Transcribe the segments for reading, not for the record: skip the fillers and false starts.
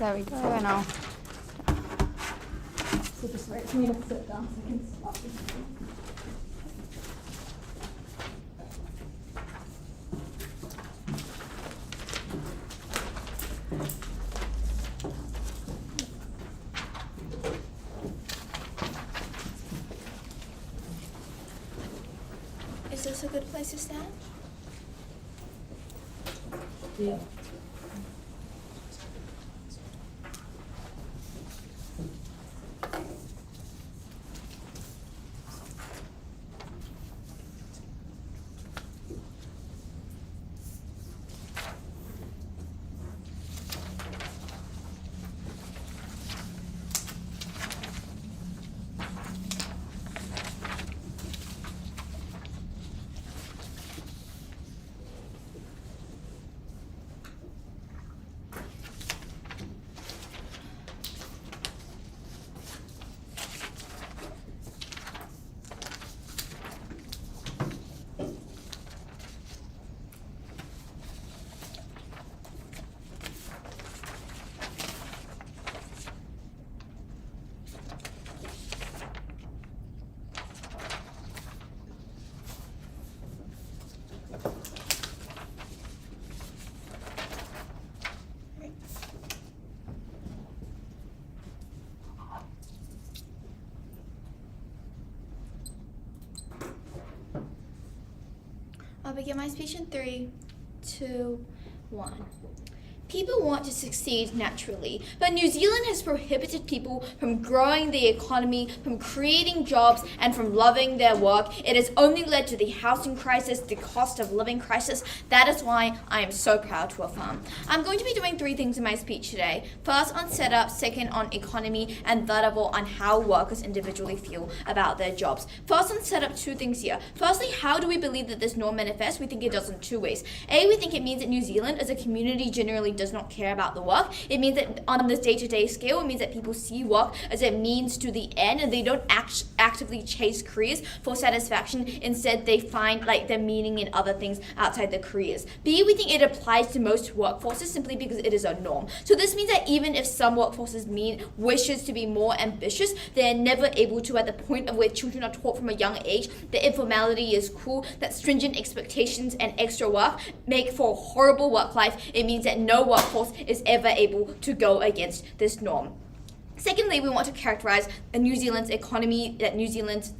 There we go, and I'll... So just wait for me to sit down so I can stop this. Is this a good place to stand? Yeah. I'll begin my speech in 3, 2, 1. People want to succeed naturally, but New Zealand has prohibited people from growing the economy, from creating jobs, and from loving their work. It has only led to the housing crisis, the cost of living crisis. That is why I am so proud to affirm. I'm going to be doing 3 things in my speech today. First on setup, second on economy, and third of all on how workers individually feel about their jobs. First on setup, 2 things here. Firstly, how do we believe that this norm manifests? We think it does in 2 ways. A, we think it means that New Zealand as a community generally does not care about the work. It means that on this day-to-day scale, it means that people see work as a means to the end, and they don't actively chase careers for satisfaction. Instead, they find their meaning in other things outside their careers. B, we think it applies to most workforces simply because it is a norm. So this means that even if some workforces wishes to be more ambitious, they're never able to, at the point of where children are taught from a young age that informality is cool, that stringent expectations and extra work make for a horrible work life. It means that no workforce is ever able to go against this norm. Secondly, we want to characterize New Zealand's economy, that New Zealand's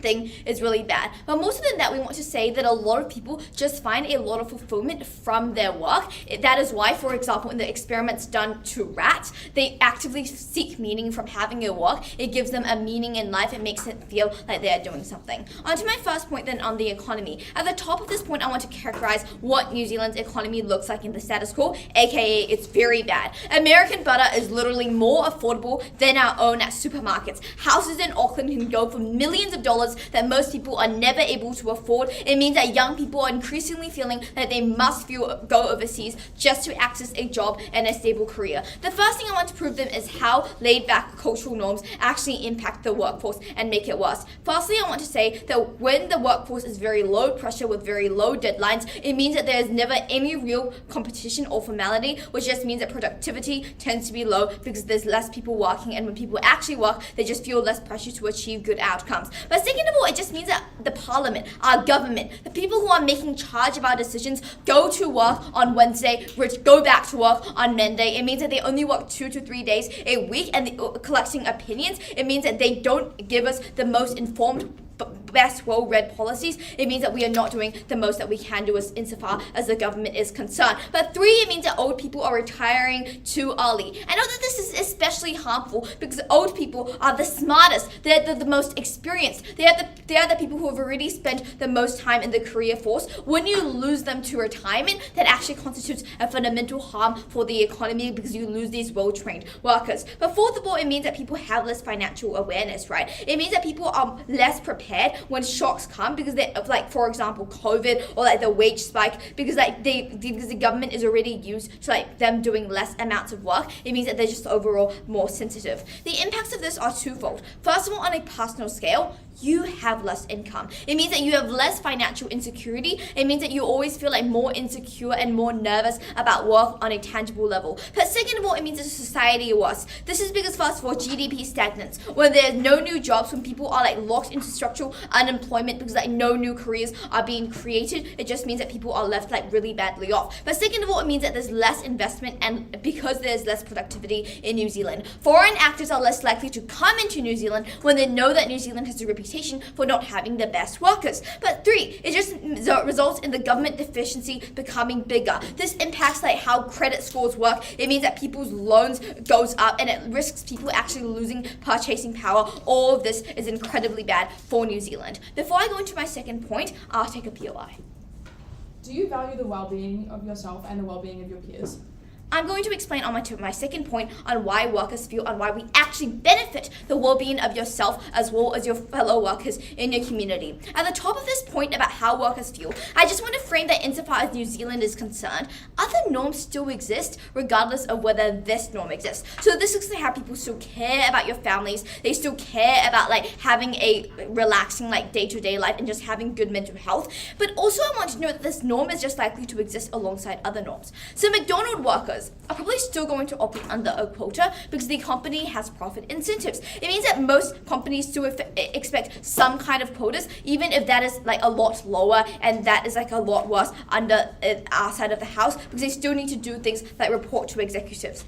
thing is really bad. But more so than that, we want to say that a lot of people just find a lot of fulfillment from their work. That is why, for example, in the experiments done to rats, they actively seek meaning from having a work. It gives them a meaning in life. It makes it feel like they are doing something. On to my first point then on the economy. At the top of this point, I want to characterize what New Zealand's economy looks like in the status quo, aka it's very bad. American butter is literally more affordable than our own at supermarkets. Houses in Auckland can go for millions of dollars that most people are never able to afford. It means that young people are increasingly feeling that they must go overseas just to access a job and a stable career. The first thing I want to prove them is how laid-back cultural norms actually impact the workforce and make it worse. Firstly, I want to say that when the workforce is very low pressure with very low deadlines, it means that there is never any real competition or formality, which just means that productivity tends to be low because there's less people working, and when people actually work, they just feel less pressure to achieve good outcomes. But second of all, it just means that the parliament, our government, the people who are making charge of our decisions go to work on Wednesday, which go back to work on Monday. It means that they only work 2 to 3 days a week and collecting opinions. It means that they don't give us the most informed, best well-read policies. It means that we are not doing the most that we can do insofar as the government is concerned. But 3, it means that old people are retiring too early. I know that this is especially harmful because old people are the smartest. They're the most experienced. They are the people who have already spent the most time in the career force. When you lose them to retirement, that actually constitutes a fundamental harm for the economy because you lose these well-trained workers. But fourth of all, it means that people have less financial awareness, right? It means that people are less prepared prepared when shocks come, because they, like, for example, COVID or like the wage spike, because like because the government is already used to like them doing less amounts of work. It means that they're just overall more sensitive. The impacts of this are twofold. First of all, on a personal scale, you have less income. It means that you have less financial insecurity. It means that you always feel like more insecure and more nervous about work on a tangible level. But second of all, it means that society is worse. This is because first of all, GDP stagnates. When there's no new jobs, when people are like locked into structural unemployment because like no new careers are being created, it just means that people are left like really badly off. But second of all, it means that there's less investment, and because there's less productivity in New Zealand. Foreign actors are less likely to come into New Zealand when they know that New Zealand has a reputation for not having the best workers. But three, it just results in the government deficiency becoming bigger. This impacts like how credit scores work. It means that people's loans goes up, and it risks people actually losing purchasing power. All of this is incredibly bad for New Zealand. Before I go into my second point, I'll take a POI. Do you value the well-being of yourself and the well-being of your peers? I'm going to explain on my second point on why workers feel and why we actually benefit the well-being of yourself as well as your fellow workers in your community. At the top of this point about how workers feel, I just want to frame that insofar as New Zealand is concerned, other norms still exist regardless of whether this norm exists. So this looks like how people still care about your families, they still care about like having a relaxing like day-to-day life and just having good mental health. But also I want to know that this norm is just likely to exist alongside other norms. So McDonald's workers are probably still going to operate under a quota because the company has profit incentives. It means that most companies still expect some kind of quotas, even if that is like a lot lower and that is like a lot worse under our side of the house, because they still need to do things like report to executives.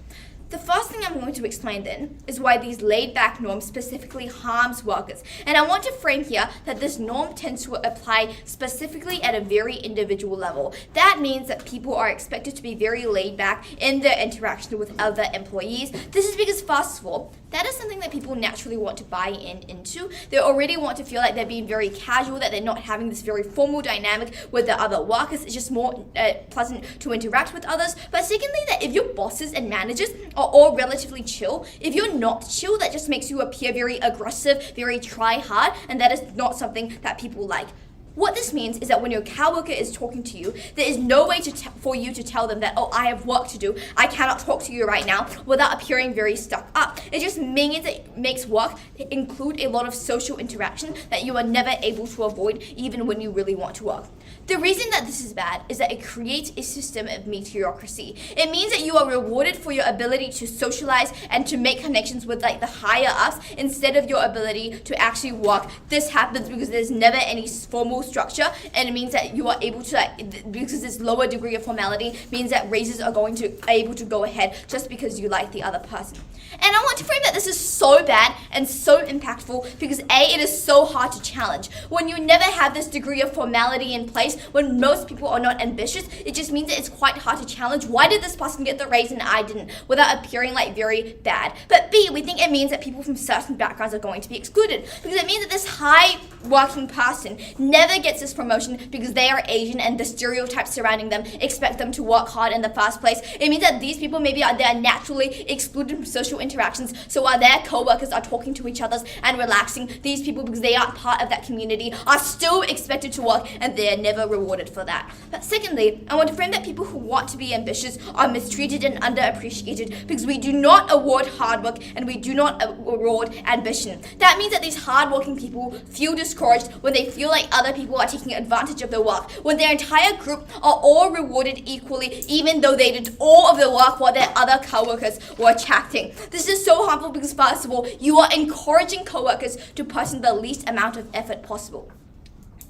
The first thing I'm going to explain then is why these laid-back norms specifically harms workers. And I want to frame here that this norm tends to apply specifically at a very individual level. That means that people are expected to be very laid-back in their interaction with other employees. This is because, first of all, that is something that people naturally want to buy into. They already want to feel like they're being very casual, that they're not having this very formal dynamic with the other workers. It's just more pleasant to interact with others. But secondly, that if your bosses and managers are all relatively chill, if you're not chill, that just makes you appear very aggressive, very try hard, and that is not something that people like. What this means is that when your coworker is talking to you, there is no way for you to tell them that, oh, I have work to do, I cannot talk to you right now, without appearing very stuck up. It just means it makes work include a lot of social interaction that you are never able to avoid even when you really want to work. The reason that this is bad is that it creates a system of mediocrity. It means that you are rewarded for your ability to socialize and to make connections with like the higher ups instead of your ability to actually work. This happens because there's never any formal structure, and it means that you are able to because this lower degree of formality means that raises are going to able to go ahead just because you like the other person. And I want to frame that this is so bad and so impactful because A, it is so hard to challenge. When you never have this degree of formality in place, when most people are not ambitious, it just means that it's quite hard to challenge. Why did this person get the raise and I didn't? Without appearing like very bad. But B, we think it means that people from certain backgrounds are going to be excluded because it means that this high working person never gets this promotion because they are Asian and the stereotypes surrounding them expect them to work hard in the first place. It means that these people maybe they are naturally excluded from social interactions, so while their co-workers are talking to each other and relaxing, these people, because they aren't part of that community, are still expected to work and they're never rewarded for that. But secondly, I want to frame that people who want to be ambitious are mistreated and underappreciated because we do not award hard work and we do not award ambition. That means that these hardworking people feel discouraged when they feel like other people are taking advantage of their work, when their entire group are all rewarded equally even though they did all of the work while their other co-workers were chatting. This is so harmful because first of all, you are encouraging co-workers to put in the least amount of effort possible.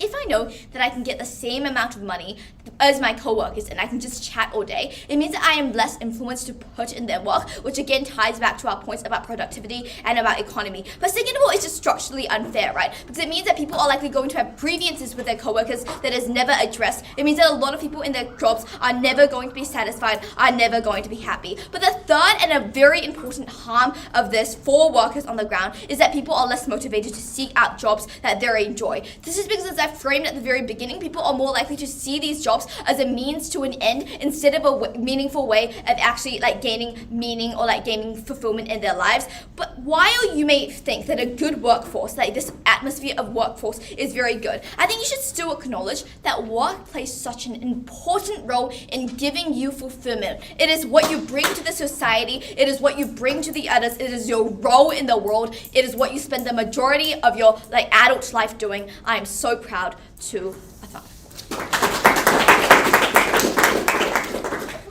If I know that I can get the same amount of money as my co-workers and I can just chat all day, it means that I am less influenced to put in their work, which again ties back to our points about productivity and about economy. But second of all, it's just structurally unfair, right? Because it means that people are likely going to have grievances with their co-workers that is never addressed. It means that a lot of people in their jobs are never going to be satisfied, are never going to be happy. But the third and a very important harm of this for workers on the ground is that people are less motivated to seek out jobs that they enjoy. This is because, as I I framed at the very beginning, people are more likely to see these jobs as a means to an end instead of a meaningful way of actually like gaining meaning or like gaining fulfillment in their lives. But while you may think that a good workforce, like this atmosphere of workforce is very good, I think you should still acknowledge that work plays such an important role in giving you fulfillment. It is what you bring to the society, it is what you bring to the others, it is your role in the world, it is what you spend the majority of your like adult life doing. I am so proud to affirm.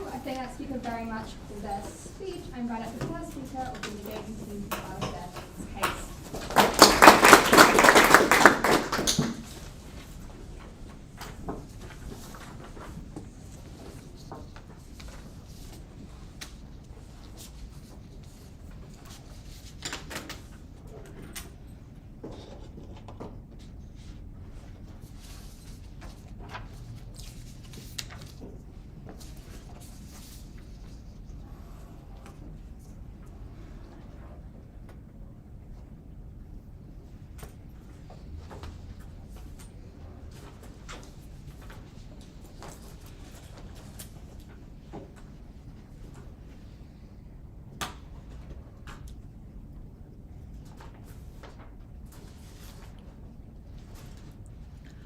I thank that speaker very much for their speech. I'm glad that the first speaker will be engaging to their case.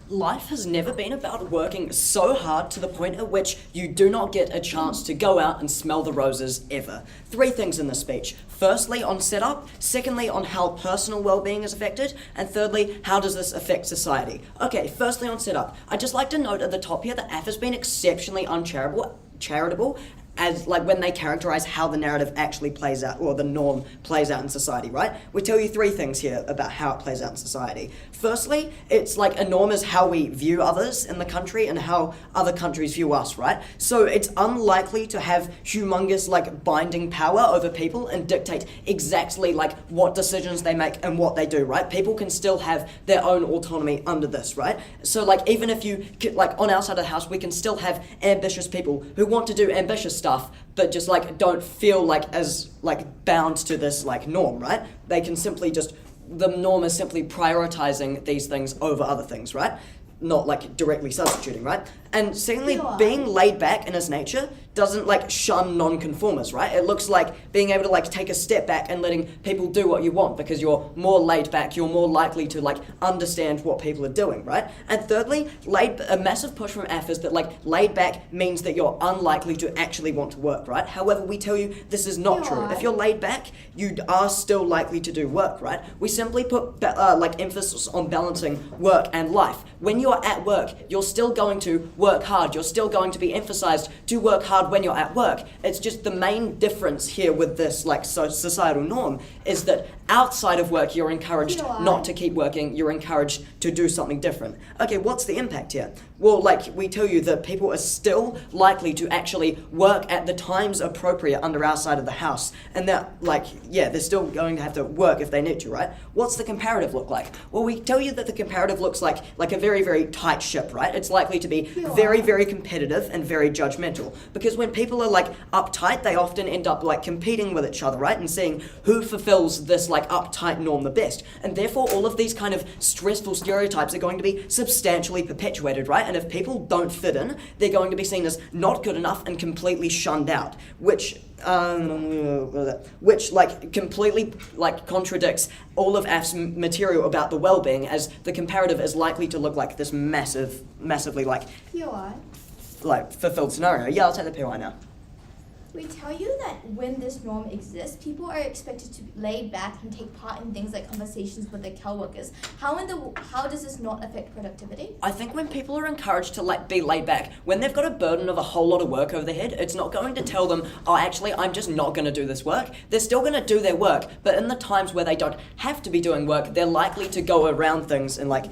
Life has never been about working so hard to the point at which you do not get a chance to go out and smell the roses ever. 3 things in this speech. Firstly, on setup. Secondly, on how personal well-being is affected. And thirdly, how does this affect society? Okay, firstly on setup. I'd just like to note at the top here that AF has been exceptionally uncharitable as like when they characterize how the narrative actually plays out, or the norm plays out in society, right? We tell you 3 things here about how it plays out in society. Firstly, it's like a norm is how we view others in the country and how other countries view us, right? So it's unlikely to have humongous like binding power over people and dictate exactly like what decisions they make and what they do, right? People can still have their own autonomy under this, right? So like even if you, like on our side of the house, we can still have ambitious people who want to do ambitious stuff, but just like don't feel like as like bound to this like norm, right? They can simply just, the norm is simply prioritizing these things over other things, right? Not like directly substituting, right? And secondly, being laid back in its nature doesn't like shun non-conformists, right? It looks like being able to like take a step back and letting people do what you want because you're more laid back, you're more likely to like understand what people are doing, right? And thirdly, a massive push from AF is that like laid back means that you're unlikely to actually want to work, right? However, we tell you this is not true. If you're laid back, you are still likely to do work, right? We simply put like emphasis on balancing work and life. When you're at work, you're still going to work hard. You're still going to be emphasized to work hard when you're at work. It's just the main difference here with this like societal norm is that outside of work, you're encouraged not to keep working. You're encouraged to do something different. Okay, what's the impact here? Well, like we tell you that people are still likely to actually work at the times appropriate under our side of the house. And that like, yeah, they're still going to have to work if they need to, right? What's the comparative look like? Well, we tell you that the comparative looks like a very, very tight ship, right? It's likely to be very, very competitive and very judgmental. Because when people are like uptight, they often end up like competing with each other, right? And seeing who fulfills this like uptight norm the best. And therefore all of these kind of stressful stereotypes are going to be substantially perpetuated, right? And if people don't fit in, they're going to be seen as not good enough and completely shunned out, which like completely like contradicts all of AF's material about the well-being, as the comparative is likely to look like this massively like fulfilled scenario. Yeah, I'll take the POI now. We tell you that when this norm exists, people are expected to lay back and take part in things like conversations with their co-workers. How does this not affect productivity? I think when people are encouraged to like be laid back, when they've got a burden of a whole lot of work over their head, it's not going to tell them, oh, actually, I'm just not going to do this work. They're still going to do their work, but in the times where they don't have to be doing work, they're likely to go around things and like,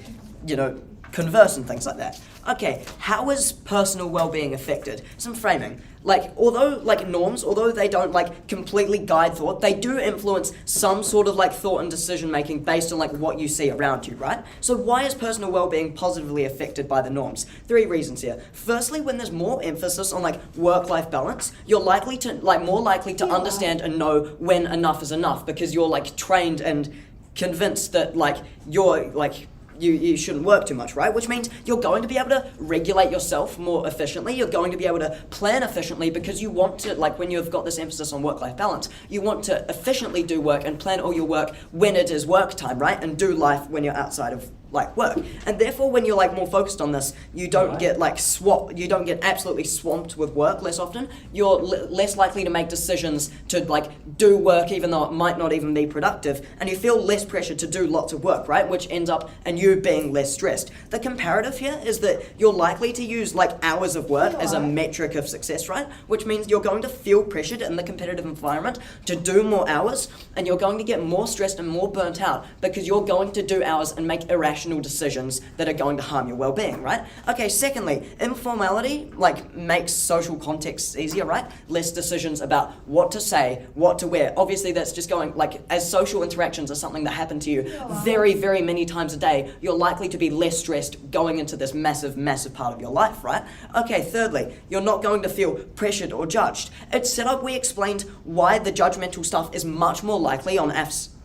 you know, converse and things like that. Okay, how is personal well-being affected? Some framing. Like, although norms, although they don't like completely guide thought, they do influence some sort of like thought and decision making based on like what you see around you, right? So why is personal well-being positively affected by the norms? 3 reasons here. Firstly, when there's more emphasis on like work-life balance, you're more likely to understand and know when enough is enough, because you're like trained and convinced that like you're like you shouldn't work too much, right? Which means you're going to be able to regulate yourself more efficiently. You're going to be able to plan efficiently because you want to, like when you've got this emphasis on work-life balance, you want to efficiently do work and plan all your work when it is work time, right? And do life when you're outside of like work. And therefore when you're like more focused on this, you don't get like you don't get absolutely swamped with work less often. You're less likely to make decisions to like do work even though it might not even be productive, and you feel less pressure to do lots of work, right? Which ends up in you being less stressed. The comparative here is that you're likely to use like hours of work as a metric of success, right? Which means you're going to feel pressured in the competitive environment to do more hours, and you're going to get more stressed and more burnt out because you're going to do hours and make irrational decisions that are going to harm your well-being, right? Okay, secondly, informality like makes social contexts easier, right? Less decisions about what to say, what to wear. Obviously that's just going like, as social interactions are something that happen to you very, very many times a day, you're likely to be less stressed going into this massive, massive part of your life, right? Okay, thirdly, you're not going to feel pressured or judged. At setup, we explained why the judgmental stuff is much more likely on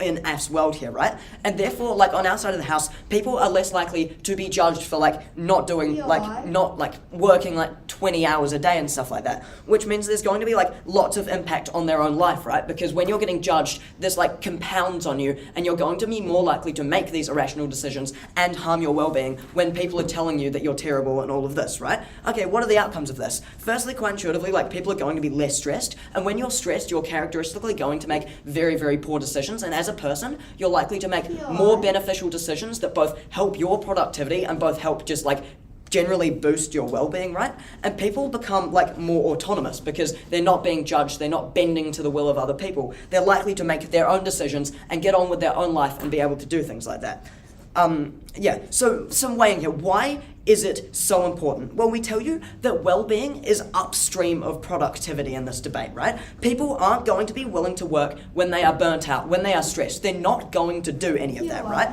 in AF's world here, right? And therefore, like on our side of the house, people are less likely to be judged for like not doing, not like working like 20 hours a day and stuff like that, which means there's going to be like lots of impact on their own life, right? Because when you're getting judged, this like compounds on you, and you're going to be more likely to make these irrational decisions and harm your well-being when people are telling you that you're terrible and all of this, right? Okay, what are the outcomes of this? Firstly, quite intuitively, like people are going to be less stressed, and when you're stressed, you're characteristically going to make very, very poor decisions, and as a person, you're likely to make more beneficial decisions that both help your productivity and both help just like generally boost your well-being, right? And people become like more autonomous because they're not being judged, they're not bending to the will of other people. They're likely to make their own decisions and get on with their own life and be able to do things like that. So some weighing here. Why is it so important? Well, we tell you that well-being is upstream of productivity in this debate, right? People aren't going to be willing to work when they are burnt out, when they are stressed. They're not going to do any of that, right?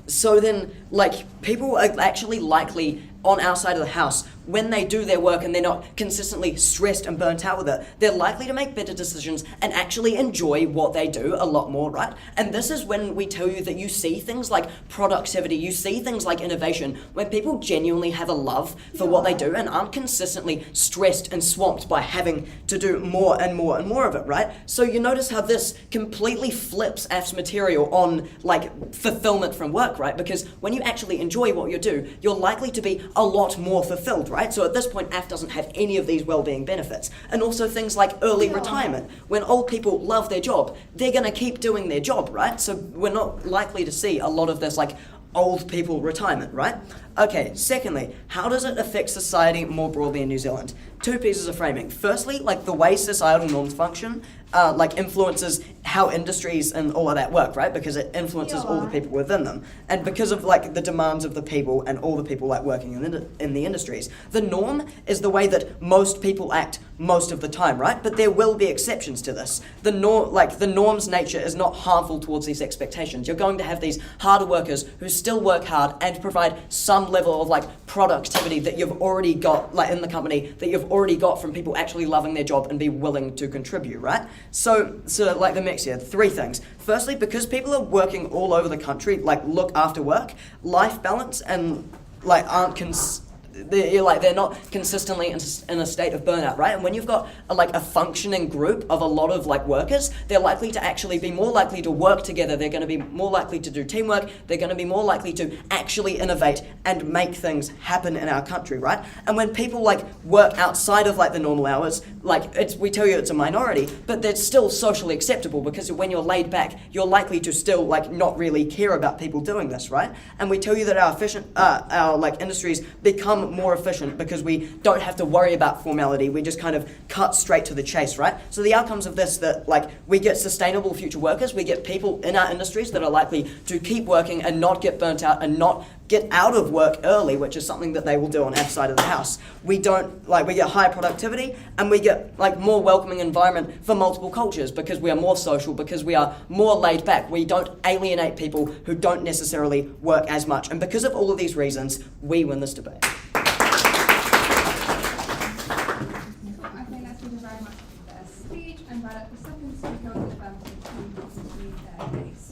So then, like, people are actually likely on our side of the house, when they do their work and they're not consistently stressed and burnt out with it, they're likely to make better decisions and actually enjoy what they do a lot more, right? And this is when we tell you that you see things like productivity, you see things like innovation, when people genuinely have a love for what they do and aren't consistently stressed and swamped by having to do more and more and more of it, right? So you notice how this completely flips AF's material on like fulfillment from work, right? Because when you actually enjoy what you do, you're likely to be a lot more fulfilled, right? So at this point, AF doesn't have any of these well-being benefits. And also things like early retirement. When old people love their job, they're gonna keep doing their job, right? So we're not likely to see a lot of this like old people retirement, right? Okay, secondly, how does it affect society more broadly in New Zealand? Two pieces of framing. Firstly, like the way societal norms function, like influences how industries and all of that work, right? Because it influences all the people within them. And because of like the demands of the people and all the people like working in the industries, the norm is the way that most people act most of the time, right? But there will be exceptions to this. The norm's nature is not harmful towards these expectations. You're going to have these harder workers who still work hard and provide some level of like productivity that you've already got like in the company, that you've already got from people actually loving their job and be willing to contribute, right? So like the mix here, three things. Firstly, because people are working all over the country, like look after work, life balance and like they're not consistently in a state of burnout, right? And when you've got a functioning group of a lot of like workers, they're likely to actually be more likely to work together. They're going to be more likely to do teamwork. They're going to be more likely to actually innovate and make things happen in our country, right? And when people like work outside of like the normal hours, like we tell you it's a minority, but they're still socially acceptable because when you're laid back, you're likely to still like not really care about people doing this, right? And we tell you that our like industries become more efficient because we don't have to worry about formality. We just kind of cut straight to the chase, right? So the outcomes of this, that like we get sustainable future workers, we get people in our industries that are likely to keep working and not get burnt out and not get out of work early, which is something that they will do on our side of the house. We get higher productivity and we get like more welcoming environment for multiple cultures because we are more social, because we are more laid back. We don't alienate people who don't necessarily work as much. And because of all of these reasons, we win this debate. Invite up the second speaker of the debate to introduce their case.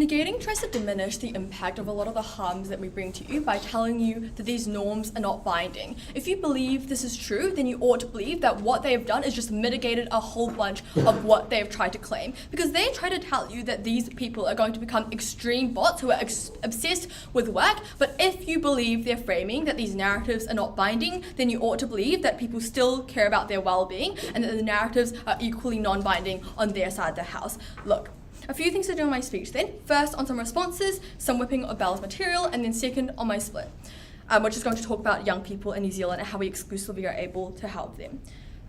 negating tries to diminish the impact of a lot of the harms that we bring to you by telling you that these norms are not binding. If you believe this is true, then you ought to believe that what they have done is just mitigated a whole bunch of what they have tried to claim. Because they try to tell you that these people are going to become extreme bots who are obsessed with work, but if you believe their framing that these narratives are not binding, then you ought to believe that people still care about their well-being and that the narratives are equally non-binding on their side of the house. Look, a few things to do on my speech then. First, on some responses, some whipping of Bella's material, and then second, on my split, which is going to talk about young people in New Zealand and how we exclusively are able to help them.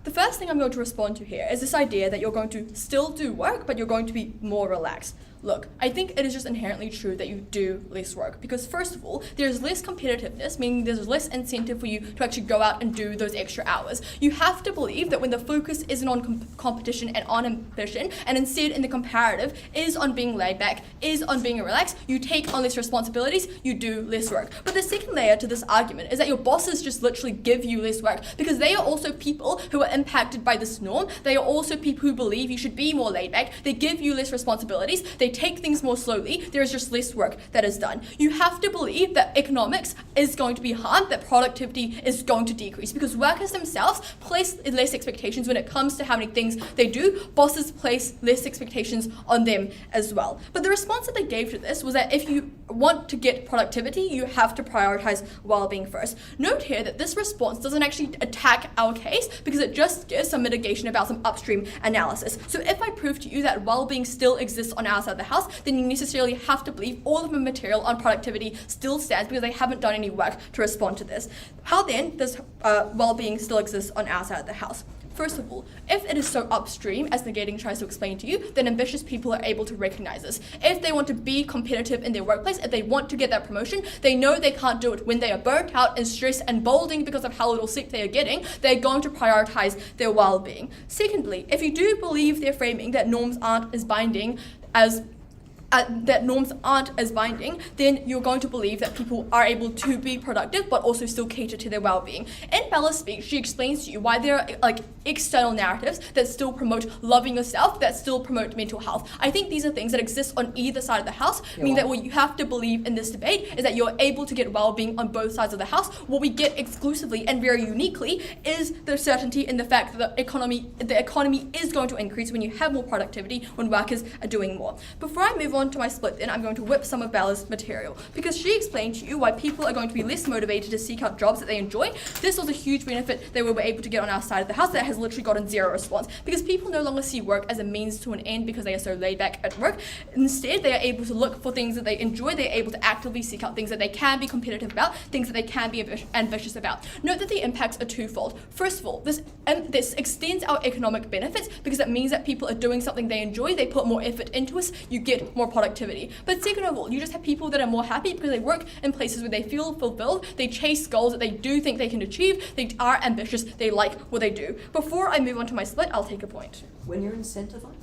The first thing I'm going to respond to here is this idea that you're going to still do work, but you're going to be more relaxed. Look, I think it is just inherently true that you do less work because first of all, there's less competitiveness, meaning there's less incentive for you to actually go out and do those extra hours. You have to believe that when the focus isn't on competition and on ambition, and instead in the comparative is on being laid back, is on being relaxed, you take on less responsibilities, you do less work. But the second layer to this argument is that your bosses just literally give you less work because they are also people who are impacted by this norm. They are also people who believe you should be more laid back. They give you less responsibilities. They take things more slowly. There is just less work that is done. You have to believe that economics is going to be harmed, that productivity is going to decrease because workers themselves place less expectations when it comes to how many things they do. Bosses place less expectations on them as well. But the response that they gave to this was that if you want to get productivity, you have to prioritize well-being first. Note here that this response doesn't actually attack our case because it just gives some mitigation about some upstream analysis. So if I prove to you that well-being still exists on our side of the house, then you necessarily have to believe all of the material on productivity still stands because they haven't done any work to respond to this. How then does well-being still exist on our side of the house? First of all, if it is so upstream, as negating tries to explain to you, then ambitious people are able to recognize this. If they want to be competitive in their workplace, if they want to get that promotion, they know they can't do it when they are burnt out and stressed and balding because of how little sleep they are getting. They're going to prioritize their well-being. Secondly, if you do believe their framing that norms aren't as binding as then you're going to believe that people are able to be productive but also still cater to their well-being. In Bella's speech, she explains to you why there are external narratives that still promote loving yourself, that still promote mental health. I think these are things that exist on either side of the house, meaning that what you have to believe in this debate is that you're able to get well-being on both sides of the house. What we get exclusively and very uniquely is the certainty in the fact that the economy is going to increase when you have more productivity, when workers are doing more. Before I move on to my split, then I'm going to whip some of Bella's material because she explained to you why people are going to be less motivated to seek out jobs that they enjoy. This was a huge benefit that we were able to get on our side of the house that has literally gotten zero response because people no longer see work as a means to an end because they are so laid back at work. Instead, they are able to look for things that they enjoy. They're able to actively seek out things that they can be competitive about, things that they can be ambitious about. Note that the impacts are twofold. First of all, this extends our economic benefits because it means that people are doing something they enjoy. They put more effort into us. You get more productivity. But second of all, you just have people that are more happy because they work in places where they feel fulfilled. They chase goals that they do think they can achieve. They are ambitious. They like what they do. Before I move on to my split, I'll take a point. When you're incentivized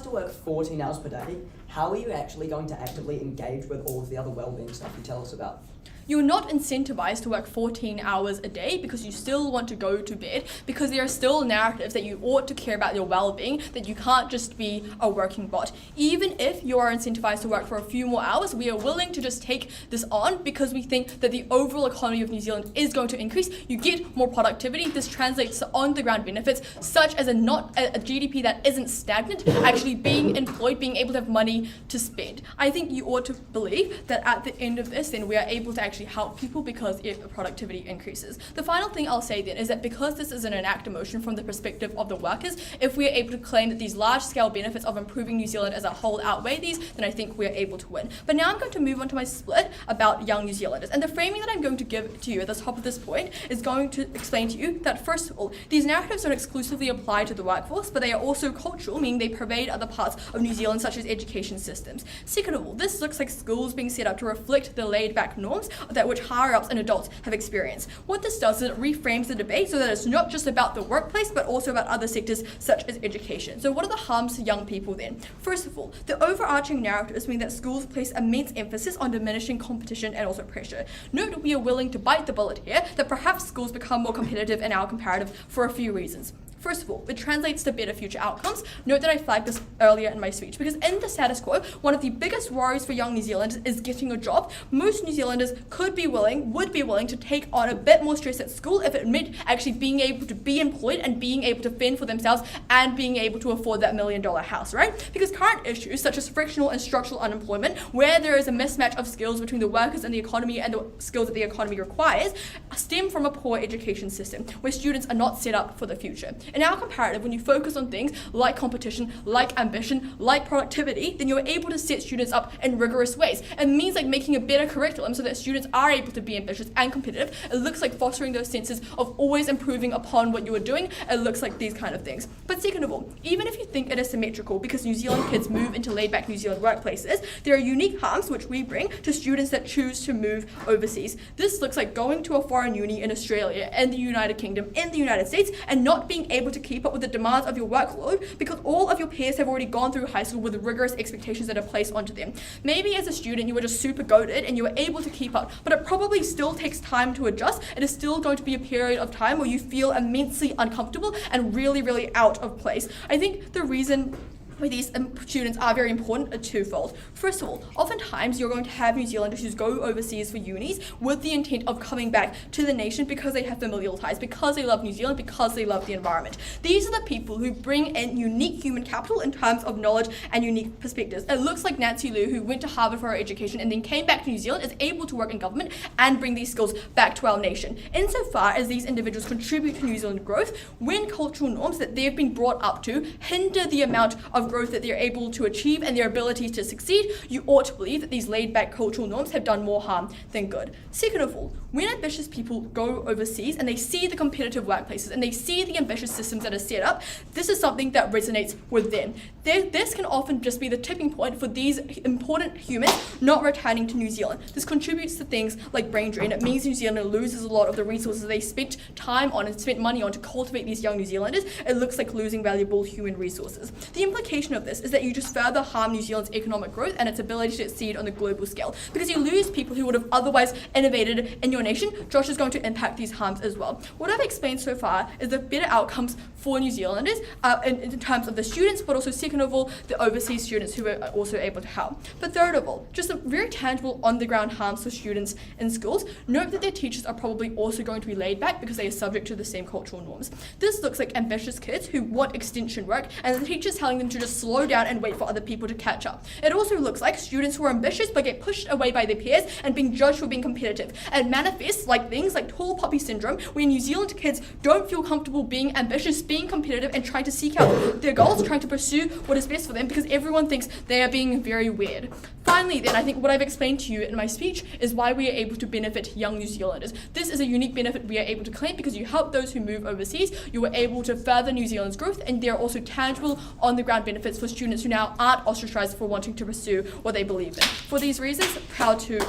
to work 14 hours per day, how are you actually going to actively engage with all of the other well-being stuff you tell us about? You're not incentivized to work 14 hours a day because you still want to go to bed, because there are still narratives that you ought to care about your well-being, that you can't just be a working bot. Even if you are incentivized to work for a few more hours, we are willing to just take this on because we think that the overall economy of New Zealand is going to increase. You get more productivity. This translates to on-the-ground benefits, such as a GDP that isn't stagnant, actually being employed, being able to have money to spend. I think you ought to believe that at the end of this, then we are able to actually help people because productivity increases. The final thing I'll say then is that because this is an enact emotion from the perspective of the workers, if we are able to claim that these large-scale benefits of improving New Zealand as a whole outweigh these, then I think we are able to win. But now I'm going to move on to my split about young New Zealanders. And the framing that I'm going to give to you at the top of this point is going to explain to you that, first of all, these narratives don't exclusively apply to the workforce, but they are also cultural, meaning they pervade other parts of New Zealand, such as education systems. Second of all, this looks like schools being set up to reflect the laid-back norms that which higher-ups and adults have experienced. What this does is it reframes the debate so that it's not just about the workplace, but also about other sectors such as education. So what are the harms to young people then? First of all, the overarching narratives mean that schools place immense emphasis on diminishing competition and also pressure. Note we are willing to bite the bullet here, that perhaps schools become more competitive in our comparative for a few reasons. First of all, it translates to better future outcomes. Note that I flagged this earlier in my speech, because in the status quo, one of the biggest worries for young New Zealanders is getting a job. Most New Zealanders would be willing to take on a bit more stress at school if it meant actually being able to be employed and being able to fend for themselves and being able to afford that $1 million house, right? Because current issues such as frictional and structural unemployment, where there is a mismatch of skills between the workers and the economy and the skills that the economy requires, stem from a poor education system where students are not set up for the future. In our comparative, when you focus on things like competition, like ambition, like productivity, then you're able to set students up in rigorous ways. It means like making a better curriculum so that students are able to be ambitious and competitive. It looks like fostering those senses of always improving upon what you are doing. It looks like these kind of things. But second of all, even if you think it is symmetrical because New Zealand kids move into laid-back New Zealand workplaces, there are unique harms which we bring to students that choose to move overseas. This looks like going to a foreign uni in Australia, in the United Kingdom, in the United States, and not being able to keep up with the demands of your workload because all of your peers have already gone through high school with rigorous expectations that are placed onto them. Maybe as a student you were just super goated and you were able to keep up, but it probably still takes time to adjust. It is still going to be a period of time where you feel immensely uncomfortable and really, really out of place. I think the reason where these students are very important are twofold. First of all, oftentimes you're going to have New Zealanders who go overseas for unis with the intent of coming back to the nation because they have familial ties, because they love New Zealand, because they love the environment. These are the people who bring in unique human capital in terms of knowledge and unique perspectives. It looks like Nancy Liu, who went to Harvard for her education and then came back to New Zealand, is able to work in government and bring these skills back to our nation. Insofar as these individuals contribute to New Zealand growth, when cultural norms that they've been brought up to hinder the amount of growth that they're able to achieve and their ability to succeed, you ought to believe that these laid-back cultural norms have done more harm than good. Second of all, when ambitious people go overseas and they see the competitive workplaces and they see the ambitious systems that are set up, this is something that resonates with them. This can often just be the tipping point for these important humans not returning to New Zealand. This contributes to things like brain drain. It means New Zealand loses a lot of the resources they spent time on and spent money on to cultivate these young New Zealanders. It looks like losing valuable human resources. The implication of this is that you just further harm New Zealand's economic growth and its ability to succeed on the global scale. Because you lose people who would have otherwise innovated in your nation, Josh is going to impact these harms as well. What I've explained so far is the better outcomes for New Zealanders in terms of the students, but also second of all, the overseas students who are also able to help. But third of all, just a very tangible on-the-ground harms for students in schools. Note that their teachers are probably also going to be laid back because they are subject to the same cultural norms. This looks like ambitious kids who want extension work and the teachers telling them to just slow down and wait for other people to catch up. It also looks like students who are ambitious but get pushed away by their peers and being judged for being competitive. It manifests like things like tall poppy syndrome, where New Zealand kids don't feel comfortable being ambitious, being competitive, and trying to seek out their goals, trying to pursue what is best for them because everyone thinks they are being very weird. Finally, then, I think what I've explained to you in my speech is why we are able to benefit young New Zealanders. This is a unique benefit we are able to claim because you help those who move overseas, you are able to further New Zealand's growth, and there are also tangible on-the-ground benefits for students who now aren't ostracized for wanting to pursue what they believe in. For these reasons, proud to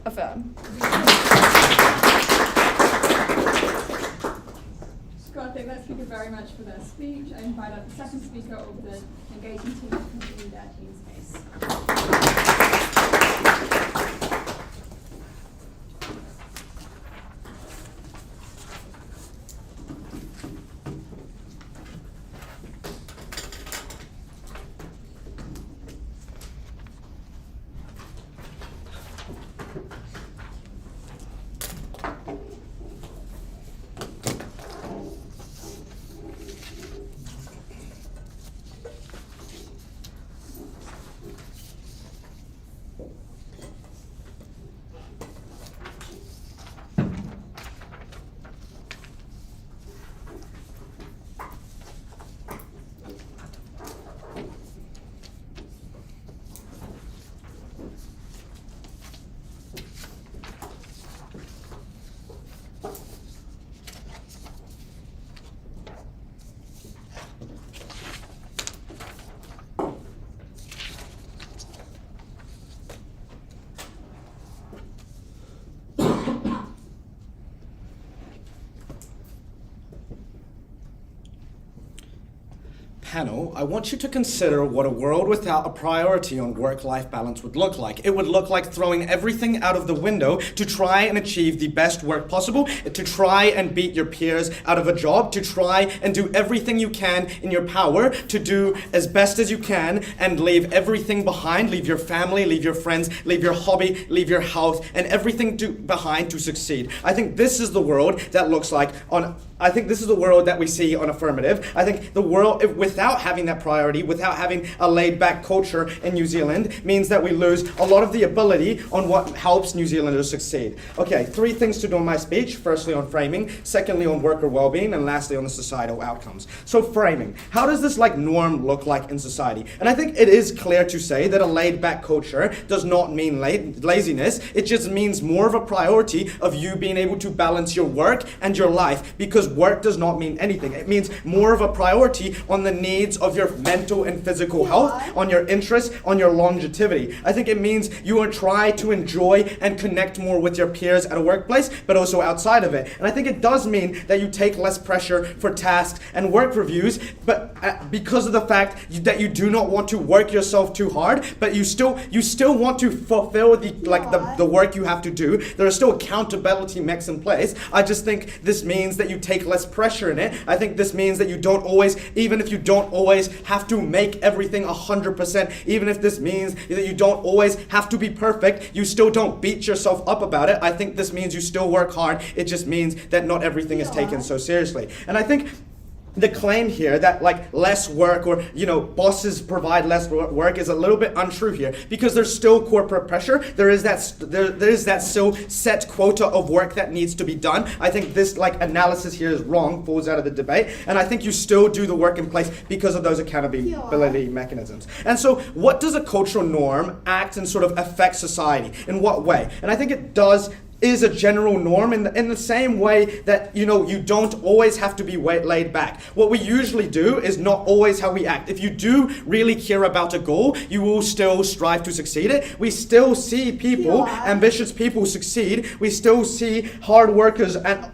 affirm. Scott, thank that speaker very much for their speech. I invite up the second speaker of the engaging team to continue their team's case. panel, I want you to consider what a world without a priority on work-life balance would look like. It would look like throwing everything out of the window to try and achieve the best work possible, to try and beat your peers out of a job, to try and do everything you can in your power to do as best as you can and leave everything behind, leave your family, leave your friends, leave your hobby, leave your health, and everything behind to succeed. I think this is the world that looks like I think this is the world that we see on affirmative. I think the world, without having that priority, without having a laid-back culture in New Zealand, means that we lose a lot of the ability on what helps New Zealanders succeed. Okay, 3 things to do in my speech. Firstly, on framing. Secondly, on worker well-being. And lastly, on the societal outcomes. So framing. How does this norm look like in society? And I think it is clear to say that a laid-back culture does not mean laziness. It just means more of a priority of you being able to balance your work and your life, because work does not mean anything. It means more of a priority on the needs of your mental and physical health, on your interests, on your longevity. I think it means you will try to enjoy and connect more with your peers at a workplace, but also outside of it. And I think it does mean that you take less pressure for tasks and work reviews, but because of the fact that you do not want to work yourself too hard, but you still want to fulfill the work you have to do. There are still accountability mechs in place. I just think this means that you take less pressure in it. I think this means that you don't always, even if you don't always have to make everything 100%, even if this means that you don't always have to be perfect, you still don't beat yourself up about it. I think this means you still work hard. It just means that not everything is taken so seriously. And I think the claim here that less work or bosses provide less work is a little bit untrue here, because there's still corporate pressure. There is that still set quota of work that needs to be done. I think this analysis here is wrong, falls out of the debate, and I think you still do the work in place because of those accountability mechanisms. And so what does a cultural norm act and sort of affect society? In what way? And I think it is a general norm in the same way that you don't always have to be laid back. What we usually do is not always how we act. If you do really care about a goal, you will still strive to succeed it. We still see people, ambitious people succeed. We still see hard workers, and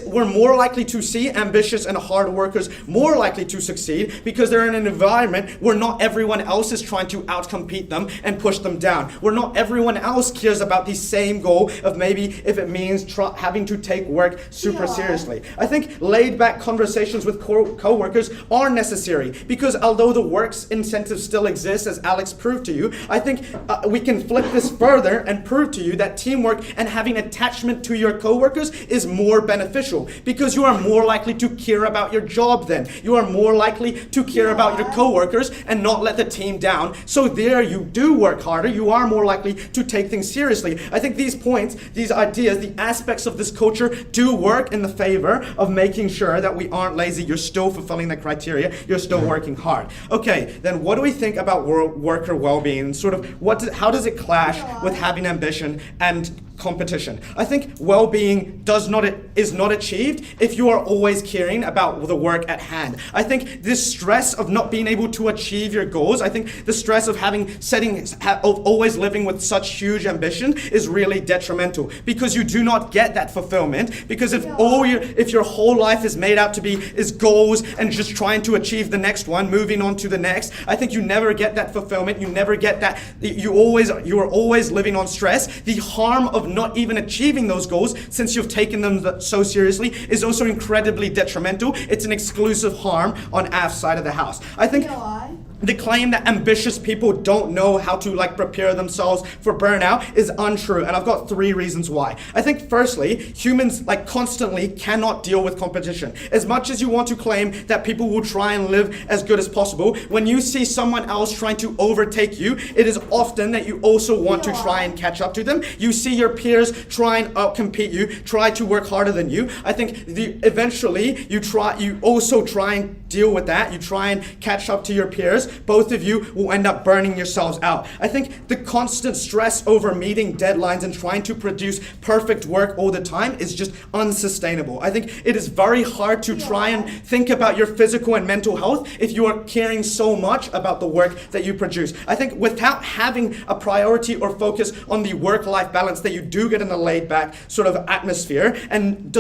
we're more likely to see ambitious and hard workers more likely to succeed because they're in an environment where not everyone else is trying to outcompete them and push them down. Where not everyone else cares about the same goal of maybe if it means having to take work super seriously. I think laid back conversations with co-workers are necessary, because although the work's incentive still exists, as Alex proved to you, I think we can flip this further and prove to you that teamwork and having attachment to your co-workers is more beneficial, because you are more likely to care about your job then. You are more likely to care about your co-workers and not let the team down. So there you do work harder. You are more likely to take things seriously. I think these points, these ideas, the aspects of this culture do work in the favor of making sure that we aren't lazy. You're still fulfilling the criteria. You're still working hard. Okay, then what do we think about worker well-being? Sort of how does it clash with having ambition and competition? I think well-being is not achieved if you are always caring about the work at hand. I think this stress of not being able to achieve your goals, I think the stress of always living with such huge ambition is really detrimental, because you do not get that fulfillment. Because if your whole life is made out to be goals and just trying to achieve the next one, moving on to the next, I think you never get that fulfillment. You never get that. You are always living on stress. The harm of not even achieving those goals, since you've taken them so seriously, is also incredibly detrimental. It's an exclusive harm on our side of the house. I think the claim that ambitious people don't know how to prepare themselves for burnout is untrue, and I've got 3 reasons why. I think firstly, humans constantly cannot deal with competition. As much as you want to claim that people will try and live as good as possible, when you see someone else trying to overtake you, it is often that you also want to try and catch up to them. You see your peers try and outcompete you, try to work harder than you. I think eventually you also try and deal with that. You try and catch up to your peers. both of you will end up burning yourselves out. I think the constant stress over meeting deadlines and trying to produce perfect work all the time is just unsustainable. I think it is very hard to try and think about your physical and mental health if you are caring so much about the work that you produce. I think without having a priority or focus on the work-life balance that you do get in a laid-back sort of atmosphere, and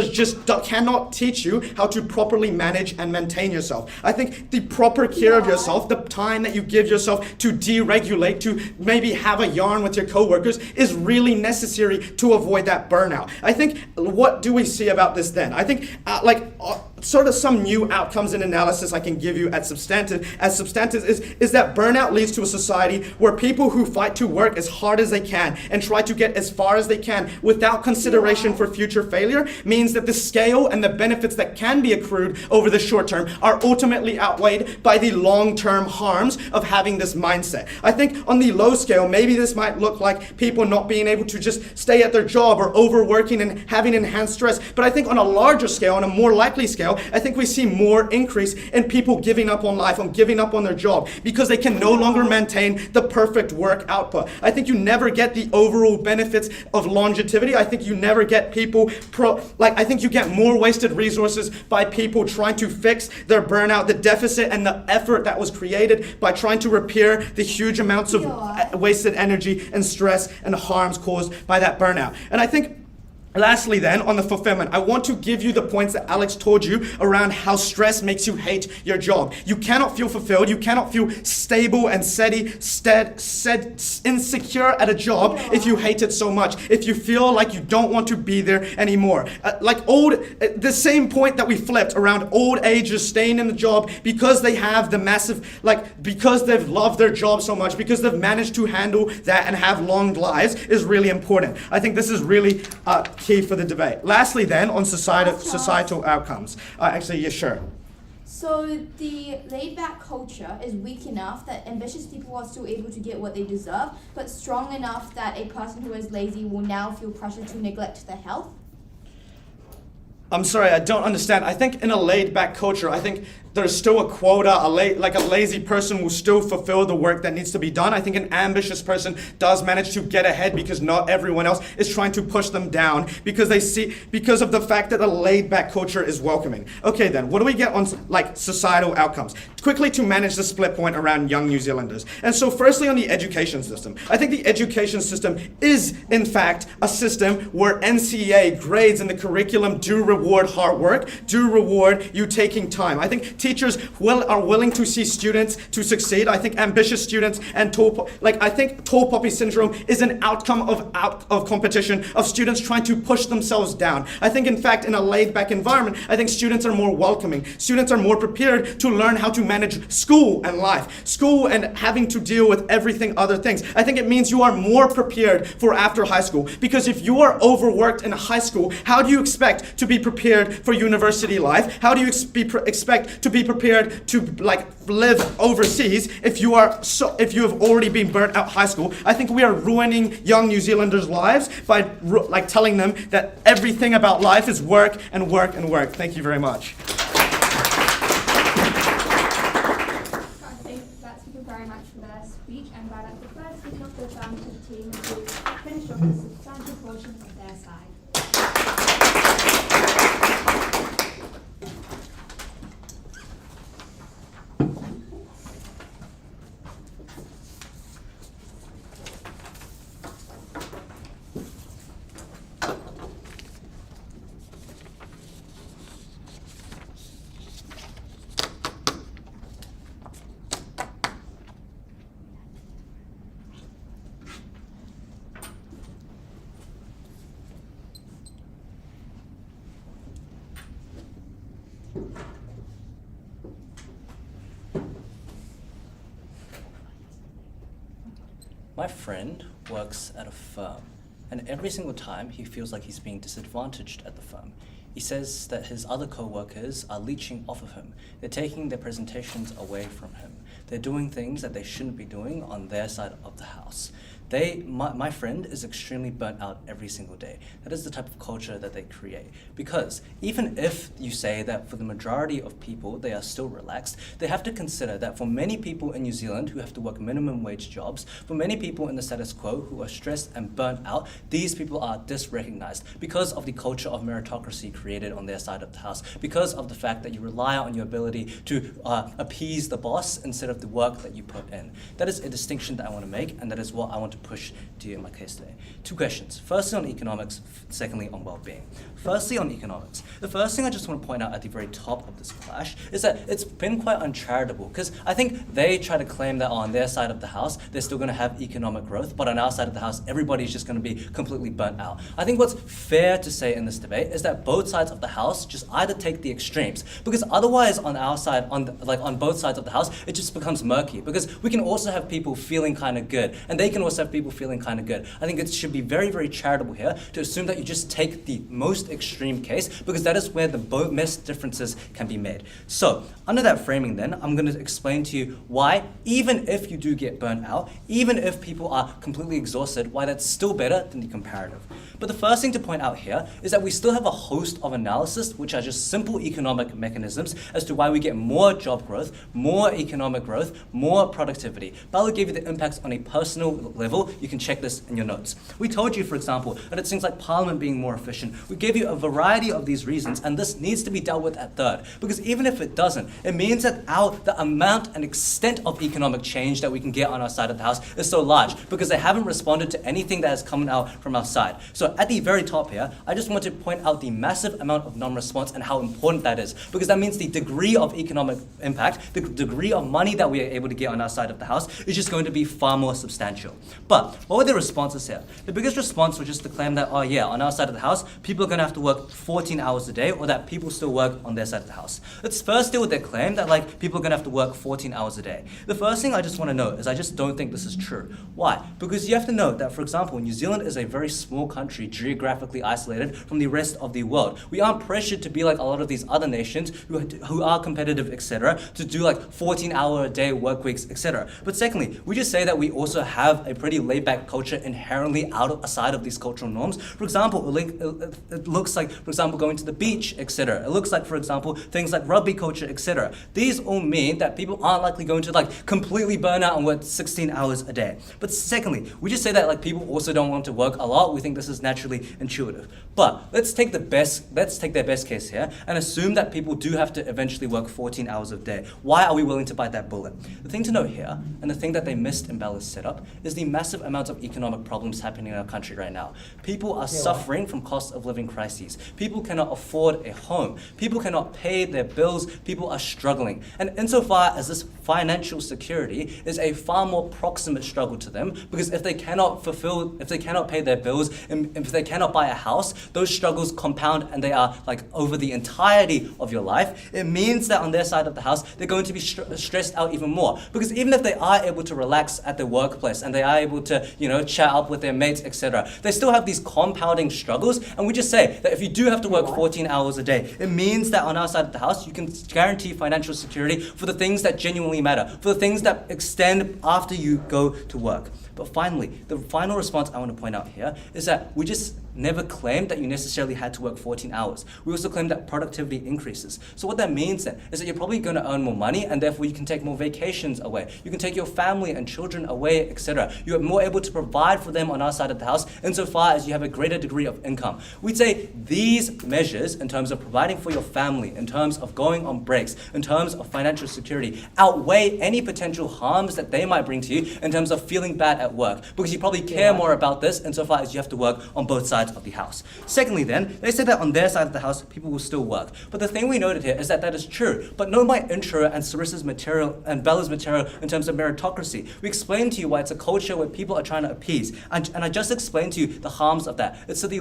cannot teach you how to properly manage and maintain yourself. I think the proper care of yourself, the time that you give yourself to deregulate, to maybe have a yarn with your coworkers, is really necessary to avoid that burnout. I think, what do we see about this then? I think sort of some new outcomes and analysis I can give you as substantive is that burnout leads to a society where people who fight to work as hard as they can and try to get as far as they can without consideration for future failure means that the scale and the benefits that can be accrued over the short term are ultimately outweighed by the long-term harms of having this mindset. I think on the low scale, maybe this might look like people not being able to just stay at their job or overworking and having enhanced stress. But I think on a larger scale, on a more likely scale, I think we see more increase in people giving up on life, on giving up on their job, because they can no longer maintain the perfect work output. I think you never get the overall benefits of longevity. I think you never get people, I think you get more wasted resources by people trying to fix their burnout, the deficit and the effort that was created by trying to repair the huge amounts of wasted energy and stress and harms caused by that burnout. And I think lastly then, on the fulfillment, I want to give you the points that Alex told you around how stress makes you hate your job. You cannot feel fulfilled, you cannot feel stable and insecure at a job if you hate it so much, if you feel like you don't want to be there anymore. The same point that we flipped around old agers staying in the job because they have the massive, because they've loved their job so much, because they've managed to handle that and have long lives is really important. I think this is really key for the debate. Lastly then, on societal outcomes. Sure. So the laid-back culture is weak enough that ambitious people are still able to get what they deserve, but strong enough that a person who is lazy will now feel pressure to neglect their health? I'm sorry, I don't understand. I think in a laid-back culture, I think there's still a quota. A lazy person will still fulfill the work that needs to be done. I think an ambitious person does manage to get ahead because not everyone else is trying to push them down because of the fact that a laid-back culture is welcoming. Okay then, what do we get on societal outcomes? Quickly to manage the split point around young New Zealanders. And so firstly on the education system. I think the education system is in fact a system where NCEA grades in the curriculum do reward hard work, do reward you taking time. I think teachers are willing to see students to succeed. I think ambitious students and I think tall poppy syndrome is an outcome of competition, of students trying to push themselves down. I think in fact in a laid back environment, I think students are more welcoming. Students are more prepared to learn how to manage school and life. School and having to deal with everything other things. I think it means you are more prepared for after high school, because if you are overworked in high school, how do you expect to be prepared for university life? How do you expect to be prepared to live overseas if you have already been burnt out high school? I think we are ruining young New Zealanders' lives by telling them that everything about life is work and work and work. Thank you very much. Very much for their speech, and invite up the first speaker of the team to finish off a substantial portion of their side. My friend works at a firm, and every single time he feels like he's being disadvantaged at the firm. He says that his other co-workers are leeching off of him. They're taking their presentations away from him. They're doing things that they shouldn't be doing on their side of the house. My friend is extremely burnt out every single day. That is the type of culture that they create. Because even if you say that for the majority of people they are still relaxed, they have to consider that for many people in New Zealand who have to work minimum wage jobs, for many people in the status quo who are stressed and burnt out, these people are disrecognized because of the culture of meritocracy created on their side of the house, because of the fact that you rely on your ability to appease the boss instead of the work that you put in. That is a distinction that I want to make, and that is what I want to push to you in my case today. Two questions. Firstly on economics, secondly on well-being. Firstly on economics. The first thing I just want to point out at the very top of this clash is that it's been quite uncharitable, because I think they try to claim that on their side of the house they're still going to have economic growth, but on our side of the house everybody's just going to be completely burnt out. I think what's fair to say in this debate is that both sides of the house just either take the extremes, because otherwise on our side, on both sides of the house, it just becomes murky, because we can also have people feeling kind of good, and they can also have people feeling kind of good. I think it should be very, very charitable here to assume that you just take the most extreme case, because that is where the most differences can be made. So, under that framing then, I'm going to explain to you why, even if you do get burnt out, even if people are completely exhausted, why that's still better than the comparative. But the first thing to point out here is that we still have a host of analysis which are just simple economic mechanisms as to why we get more job growth, more economic growth, more productivity. But I'll give you the impacts on a personal level. You can check this in your notes. We told you, for example, that it's things like Parliament being more efficient. We gave you a variety of these reasons, and this needs to be dealt with at third, because even if it doesn't, it means that the amount and extent of economic change that we can get on our side of the house is so large, because they haven't responded to anything that has come out from our side. So at the very top here, I just want to point out the massive amount of non-response and how important that is, because that means the degree of economic impact, the degree of money that we are able to get on our side of the house is just going to be far more substantial. But what were the responses here? The biggest response was just to claim that, oh yeah, on our side of the house, people are going to have to work 14 hours a day, or that people still work on their side of the house. Let's first deal with their claim that people are going to have to work 14 hours a day. The first thing I just want to note is I just don't think this is true. Why? Because you have to note that, for example, New Zealand is a very small country, geographically isolated from the rest of the world. We aren't pressured to be like a lot of these other nations who are competitive, etc., to do 14-hour-a-day work weeks, etc. But secondly, we just say that we also have a pretty laid-back culture inherently aside of these cultural norms. For example, it looks like, for example, going to the beach, etc. It looks like, for example, things like rugby culture, etc. These all mean that people aren't likely going to completely burn out and work 16 hours a day. But secondly, we just say that people also don't want to work a lot. We think this is naturally intuitive. But let's take their best case here and assume that people do have to eventually work 14 hours a day. Why are we willing to bite that bullet? The thing to note here, and the thing that they missed in Bella's setup, is the massive amounts of economic problems happening in our country right now. People are suffering from cost of living crises. People cannot afford a home. People cannot pay their bills. People are struggling. And insofar as this financial security is a far more proximate struggle to them, because if they cannot pay their bills, and if they cannot buy a house, those struggles compound and they are over the entirety of your life. It means that on their side of the house, they're going to be stressed out even more. Because even if they are able to relax at their workplace and they are able to, chat up with their mates, etc., they still have these compounding struggles. And we just say that if you do have to work 14 hours a day, it means that on our side of the house, you can guarantee financial security for the things that genuinely matter, for the things that extend after you go to work. But finally, the final response I want to point out here is that we just never claimed that you necessarily had to work 14 hours. We also claimed that productivity increases. So what that means then is that you're probably going to earn more money, and therefore you can take more vacations away. You can take your family and children away, etc. You are more able to provide for them on our side of the house insofar as you have a greater degree of income. We'd say these measures, in terms of providing for your family, in terms of going on breaks, in terms of financial security, outweigh any potential harms that they might bring to you in terms of feeling bad at work, because you probably care more about this insofar as you have to work on both sides of the house. Secondly then, they said that on their side of the house, people will still work. But the thing we noted here is that that is true. But note my intro and Sarissa's material and Bella's material in terms of meritocracy. We explained to you why it's a culture where people are trying to appease. And I just explained to you the harms of that. It's to the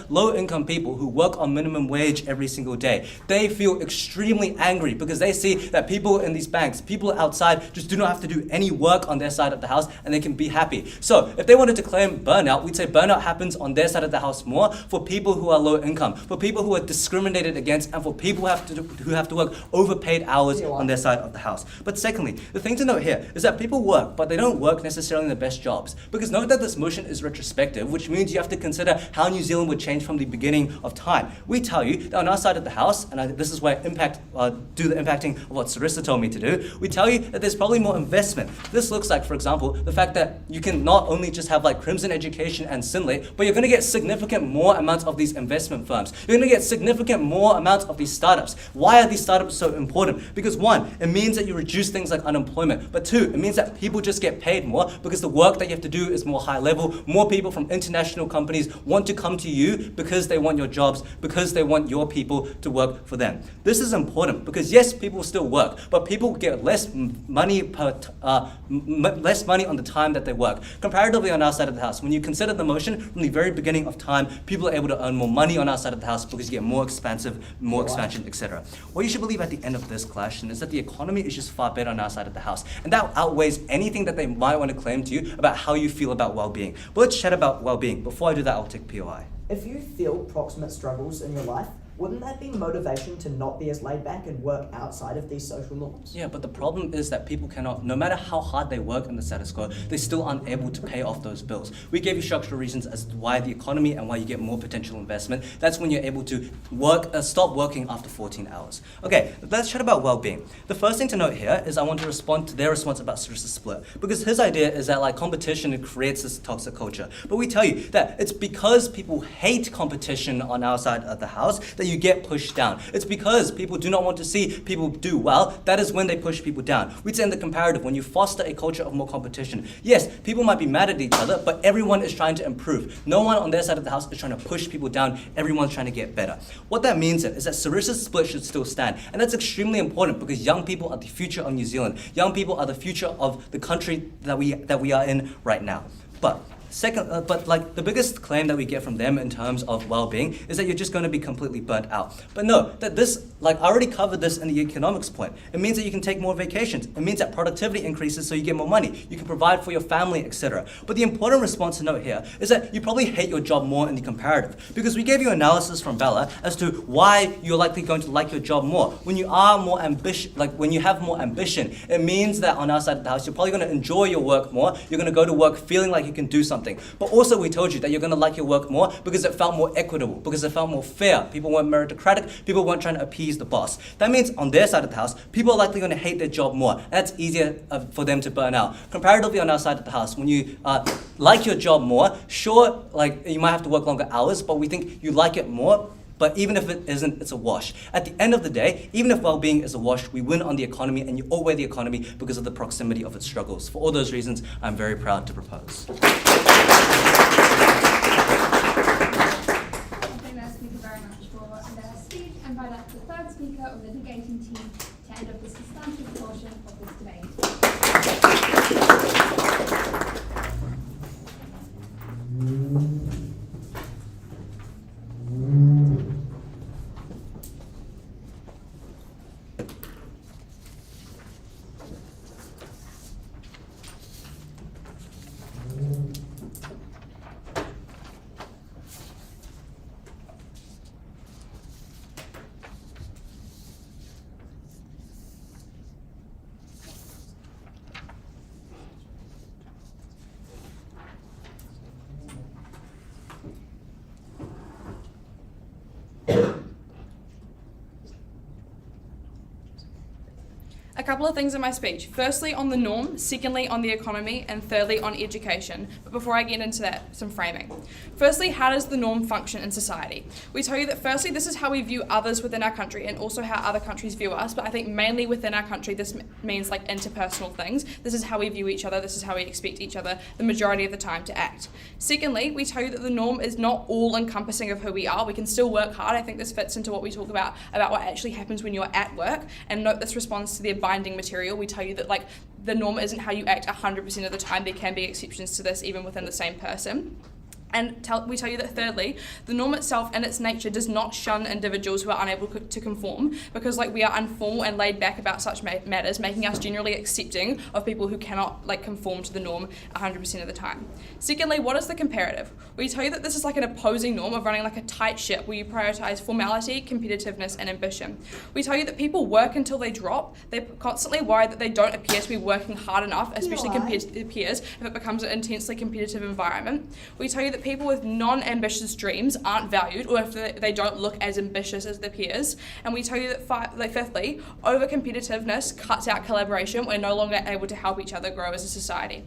low income people who work on minimum wage every single day. They feel extremely angry because they see that people in these banks, people outside, just do not have to do any work on their side of the house and they can be happy. So if they wanted to claim burnout, we'd say burnout happens on their side of the house more for people who are low income, for people who are discriminated against, and for people who have to work overpaid hours on their side of the house. But secondly, the thing to note here is that people work, but they don't don't work necessarily in the best jobs. Because note that this motion is retrospective, which means you have to consider how New Zealand would change from the beginning of time. We tell you that on our side of the house, and this is where I do the impacting of what Sarissa told me to do, we tell you that there's probably more investment. This looks like, for example, the fact that you can not only just have like Crimson Education and Sinlay, but you're going to get significant more amounts of these investment firms. You're going to get significant more amounts of these startups. Why are these startups so important? Because one, it means that you reduce things like unemployment, but two, it means that people just get paid more because the work that you have to do is more high level. More people from international companies want to come to you because they want your jobs, because they want your people to work for them. This is important because yes, people still work, but people get less money less money on the time that they work. Comparatively on our side of the house, when you consider the motion from the very beginning of time, people are able to earn more money on our side of the house because you get more expansion, etc. What you should believe at the end of this question is that the economy is just far better on our side of the house, and that outweighs anything that they might want to claim to you about how you feel about well-being. But let's chat about well-being. Before I do that, I'll take POI. If you feel proximate struggles in your life, wouldn't that be motivation to not be as laid back and work outside of these social norms? Yeah, but the problem is that people cannot, no matter how hard they work in the status quo, they're still unable to pay off those bills. We gave you structural reasons as to why the economy and why you get more potential investment. That's when you're able to stop working after 14 hours. Okay, let's chat about well-being. The first thing to note here is I want to respond to their response about Sarissa's split, because his idea is that like competition creates this toxic culture. But we tell you that it's because people hate competition on our side of the house that you get pushed down. It's because people do not want to see people do well, that is when they push people down. We'd say in the comparative, when you foster a culture of more competition, yes, people might be mad at each other, but everyone is trying to improve. No one on their side of the house is trying to push people down, everyone's trying to get better. What that means is that Sarissa's split should still stand, and that's extremely important because young people are the future of New Zealand. Young people are the future of the country that we are in right now. But the biggest claim that we get from them in terms of well-being is that you're just going to be completely burnt out. But no, that this, I already covered this in the economics point. It means that you can take more vacations. It means that productivity increases so you get more money. You can provide for your family, etc. But the important response to note here is that you probably hate your job more in the comparative, because we gave you analysis from Bella as to why you're likely going to like your job more. When you are more ambitious, when you have more ambition, it means that on our side of the house, you're probably going to enjoy your work more. You're going to go to work feeling like you can do something. But also we told you that you're going to like your work more because it felt more equitable, because it felt more fair. People weren't meritocratic, people weren't trying to appease the boss. That means on their side of the house, people are likely going to hate their job more. That's easier for them to burn out. Comparatively on our side of the house, when you like your job more, sure, you might have to work longer hours, but we think you like it more. But even if it isn't, it's a wash. At the end of the day, even if well-being is a wash, we win on the economy, and you outweigh the economy because of the proximity of its struggles. For all those reasons, I'm very proud to propose. Thank the speaker very much for their speech, and by that, the third speaker of the debating team to end up the substantive portion of this debate. A couple of things in my speech. Firstly, on the norm, secondly, on the economy, and thirdly, on education. But before I get into that, some framing. Firstly, how does the norm function in society? We tell you that firstly, this is how we view others within our country and also how other countries view us, but I think mainly within our country, this means interpersonal things. This is how we view each other, this is how we expect each other the majority of the time to act. Secondly, we tell you that the norm is not all-encompassing of who we are. We can still work hard. I think this fits into what we talk about what actually happens when you're at work, and note this responds to the binding material. We tell you that the norm isn't how you act 100% of the time. There can be exceptions to this even within the same person. And we tell you that thirdly, the norm itself and its nature does not shun individuals who are unable to conform, because we are informal and laid back about such matters, making us generally accepting of people who cannot conform to the norm 100% of the time. Secondly, what is the comparative? We tell you that this is an opposing norm of running a tight ship where you prioritise formality, competitiveness and ambition. We tell you that people work until they drop. They're constantly worried that they don't appear to be working hard enough, especially compared to their peers, if it becomes an intensely competitive environment. We tell you that people with non-ambitious dreams aren't valued, or if they don't look as ambitious as their peers. And we tell you that fifthly, over-competitiveness cuts out collaboration. We're no longer able to help each other grow as a society.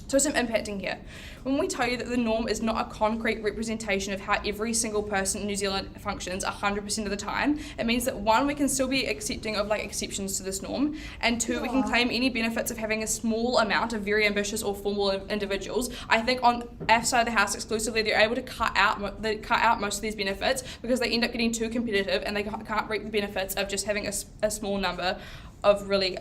So some impacting here. When we tell you that the norm is not a concrete representation of how every single person in New Zealand functions 100% of the time, it means that 1, we can still be accepting of exceptions to this norm, and 2, we can claim any benefits of having a small amount of very ambitious or formal individuals. I think on our side of the house exclusively, they're able to cut out most of these benefits because they end up getting too competitive and they can't reap the benefits of just having a small number of really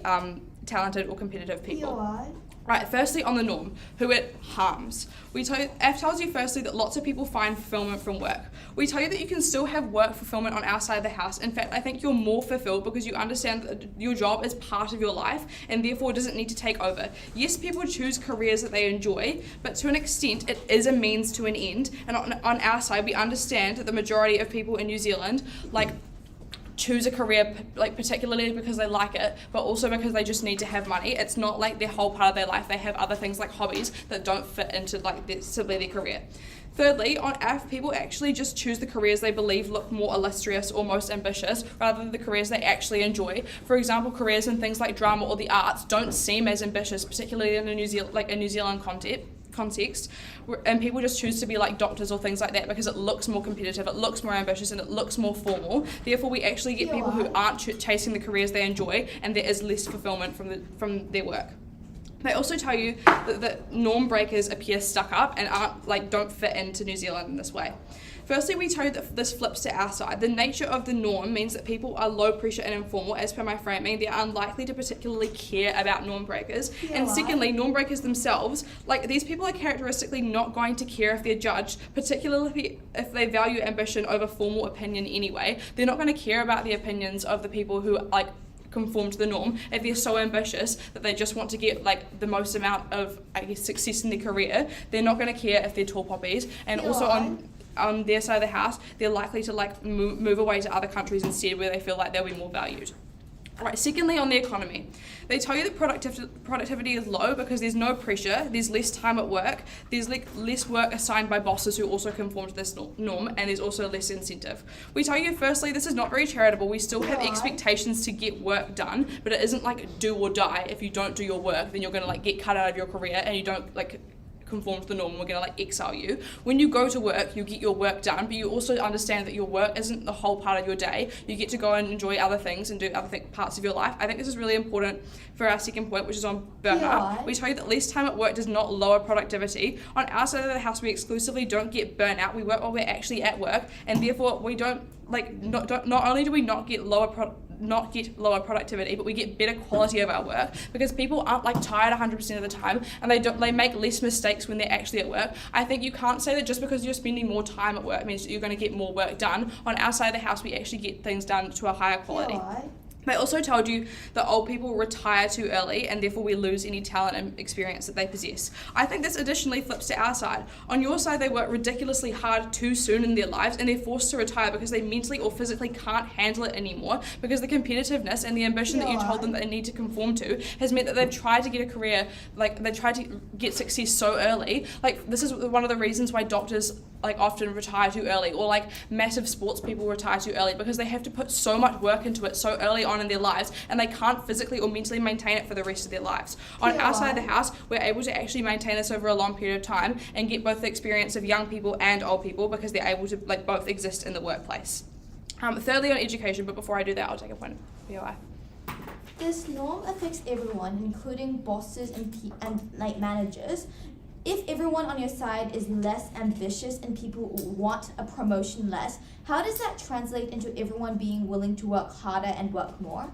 talented or competitive people. Right, firstly on the norm, who it harms. F tells you firstly that lots of people find fulfillment from work. We tell you that you can still have work fulfillment on our side of the house. In fact, I think you're more fulfilled because you understand that your job is part of your life and therefore doesn't need to take over. Yes, people choose careers that they enjoy, but to an extent it is a means to an end. And on our side, we understand that the majority of people in New Zealand choose a career particularly because they like it, but also because they just need to have money. It's not their whole part of their life. They have other things like hobbies that don't fit into simply their career. Thirdly, on AF, people actually just choose the careers they believe look more illustrious or most ambitious rather than the careers they actually enjoy. For example, careers in things like drama or the arts don't seem as ambitious, particularly in a New Zealand context, and people just choose to be doctors or things like that because it looks more competitive, it looks more ambitious, and it looks more formal. Therefore, we actually get people who aren't chasing the careers they enjoy, and there is less fulfillment from their work. They also tell you that norm breakers appear stuck up and don't fit into New Zealand in this way. Firstly, we tell you that this flips to our side. The nature of the norm means that people are low pressure and informal. As per my framing, they're unlikely to particularly care about norm breakers. And secondly, norm breakers themselves, these people are characteristically not going to care if they're judged, particularly if they value ambition over formal opinion anyway. They're not going to care about the opinions of the people who conform to the norm. If they're so ambitious that they just want to get the most amount of success in their career, they're not going to care if they're tall poppies. And also on their side of the house, they're likely to move away to other countries instead where they feel they'll be more valued. Right, secondly, on the economy, they tell you that productivity is low because there's no pressure, there's less time at work, there's less work assigned by bosses who also conform to this norm, and there's also less incentive. We tell you, firstly, this is not very charitable. We still have expectations to get work done, but it isn't do or die. If you don't do your work, then you're going to get cut out of your career and you don't conform to the norm, we're going to exile you. When you go to work, you get your work done, but you also understand that your work isn't the whole part of your day. You get to go and enjoy other things and do other parts of your life. I think this is really important for our second point, which is on burnout. We tell you that less time at work does not lower productivity. On our side of the house, we exclusively don't get burnout. We work while we're actually at work, and therefore we don't not only do we not get lower productivity, but we get better quality of our work because people aren't tired 100% of the time, and they make less mistakes when they're actually at work. I think you can't say that just because you're spending more time at work means that you're going to get more work done. On our side of the house, we actually get things done to a higher quality. They also told you that old people retire too early and therefore we lose any talent and experience that they possess. I think this additionally flips to our side. On your side, they work ridiculously hard too soon in their lives and they're forced to retire because they mentally or physically can't handle it anymore because the competitiveness and the ambition that you told them that they need to conform to has meant that they've tried to get a career, they've tried to get success so early. This is one of the reasons why doctors often retire too early, or massive sports people retire too early because they have to put so much work into it so early on in their lives and they can't physically or mentally maintain it for the rest of their lives. On our side of the house, we're able to actually maintain this over a long period of time and get both the experience of young people and old people because they're able to both exist in the workplace. Thirdly, on education, but before I do that, I'll take a point of POI. This norm affects everyone, including bosses and managers. If everyone on your side is less ambitious and people want a promotion less, how does that translate into everyone being willing to work harder and work more?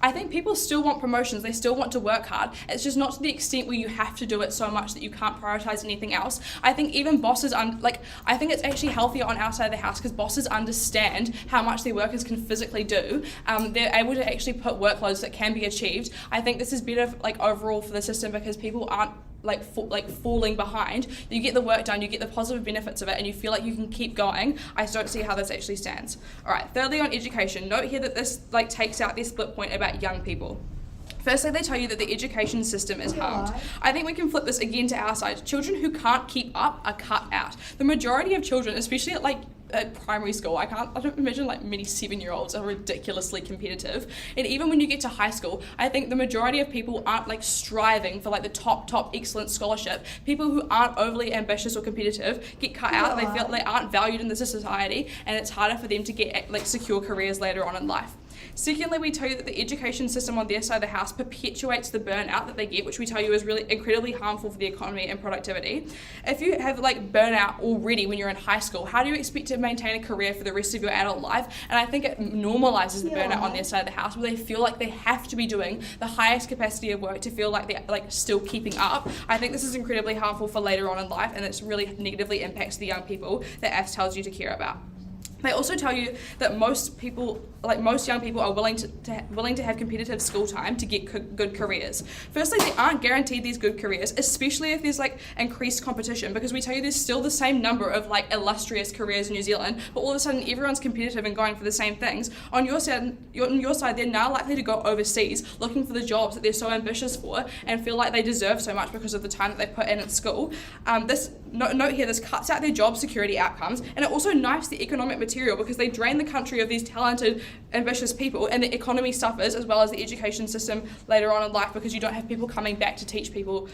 I think people still want promotions, they still want to work hard. It's just not to the extent where you have to do it so much that you can't prioritize anything else. I think even bosses, I think it's actually healthier on our side of the house because bosses understand how much their workers can physically do. They're able to actually put workloads that can be achieved. I think this is better overall for the system because people aren't falling behind. You get the work done, you get the positive benefits of it, and you feel like you can keep going. I don't see how this actually stands. All right, thirdly on education, note here that this takes out their split point about young people. Firstly, they tell you that the education system is harmed. I think we can flip this again to our side. Children who can't keep up are cut out. The majority of children, especially at primary school, I don't imagine many 7-year-olds are ridiculously competitive. And even when you get to high school, I think the majority of people aren't striving for the top excellent scholarship. People who aren't overly ambitious or competitive get cut out. They feel they aren't valued in this society, and it's harder for them to get secure careers later on in life. Secondly, we tell you that the education system on their side of the house perpetuates the burnout that they get, which we tell you is really incredibly harmful for the economy and productivity. If you have burnout already when you're in high school, how do you expect to maintain a career for the rest of your adult life? And I think it normalizes the burnout on their side of the house, where they feel like they have to be doing the highest capacity of work to feel like they're still keeping up. I think this is incredibly harmful for later on in life, and it's really negatively impacts the young people that AFS tells you to care about. They also tell you that most young people are willing to have competitive school time to get good careers. Firstly, they aren't guaranteed these good careers, especially if there's increased competition, because we tell you there's still the same number of illustrious careers in New Zealand, but all of a sudden everyone's competitive and going for the same things. On your side, they're now likely to go overseas looking for the jobs that they're so ambitious for and feel like they deserve so much because of the time that they put in at school. Note here, this cuts out their job security outcomes, and it also knifes the economic material because they drain the country of these talented, ambitious people, and the economy suffers as well as the education system later on in life because you don't have people coming back to teach people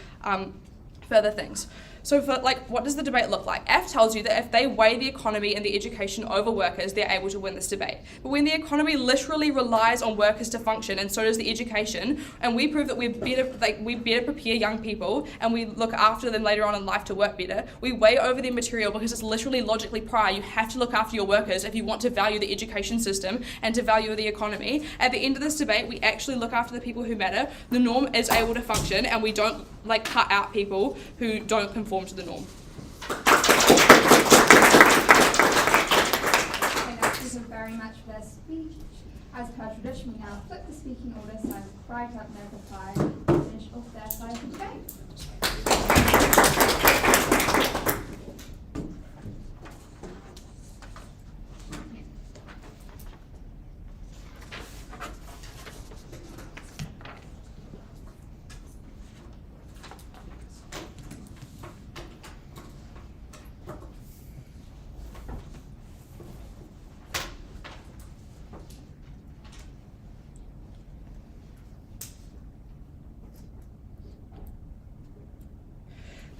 further things. So for what does the debate look like? AF tells you that if they weigh the economy and the education over workers, they're able to win this debate. But when the economy literally relies on workers to function, and so does the education, and we prove that we better prepare young people and we look after them later on in life to work better, we weigh over their material because it's literally logically prior. You have to look after your workers if you want to value the education system and to value the economy. At the end of this debate, we actually look after the people who matter. The norm is able to function, and we don't cut out people who don't conform to the norm. Thank you very much for that speech. As per tradition, we now flip the speaking order, so I'm right up notified to finish off their side of the debate.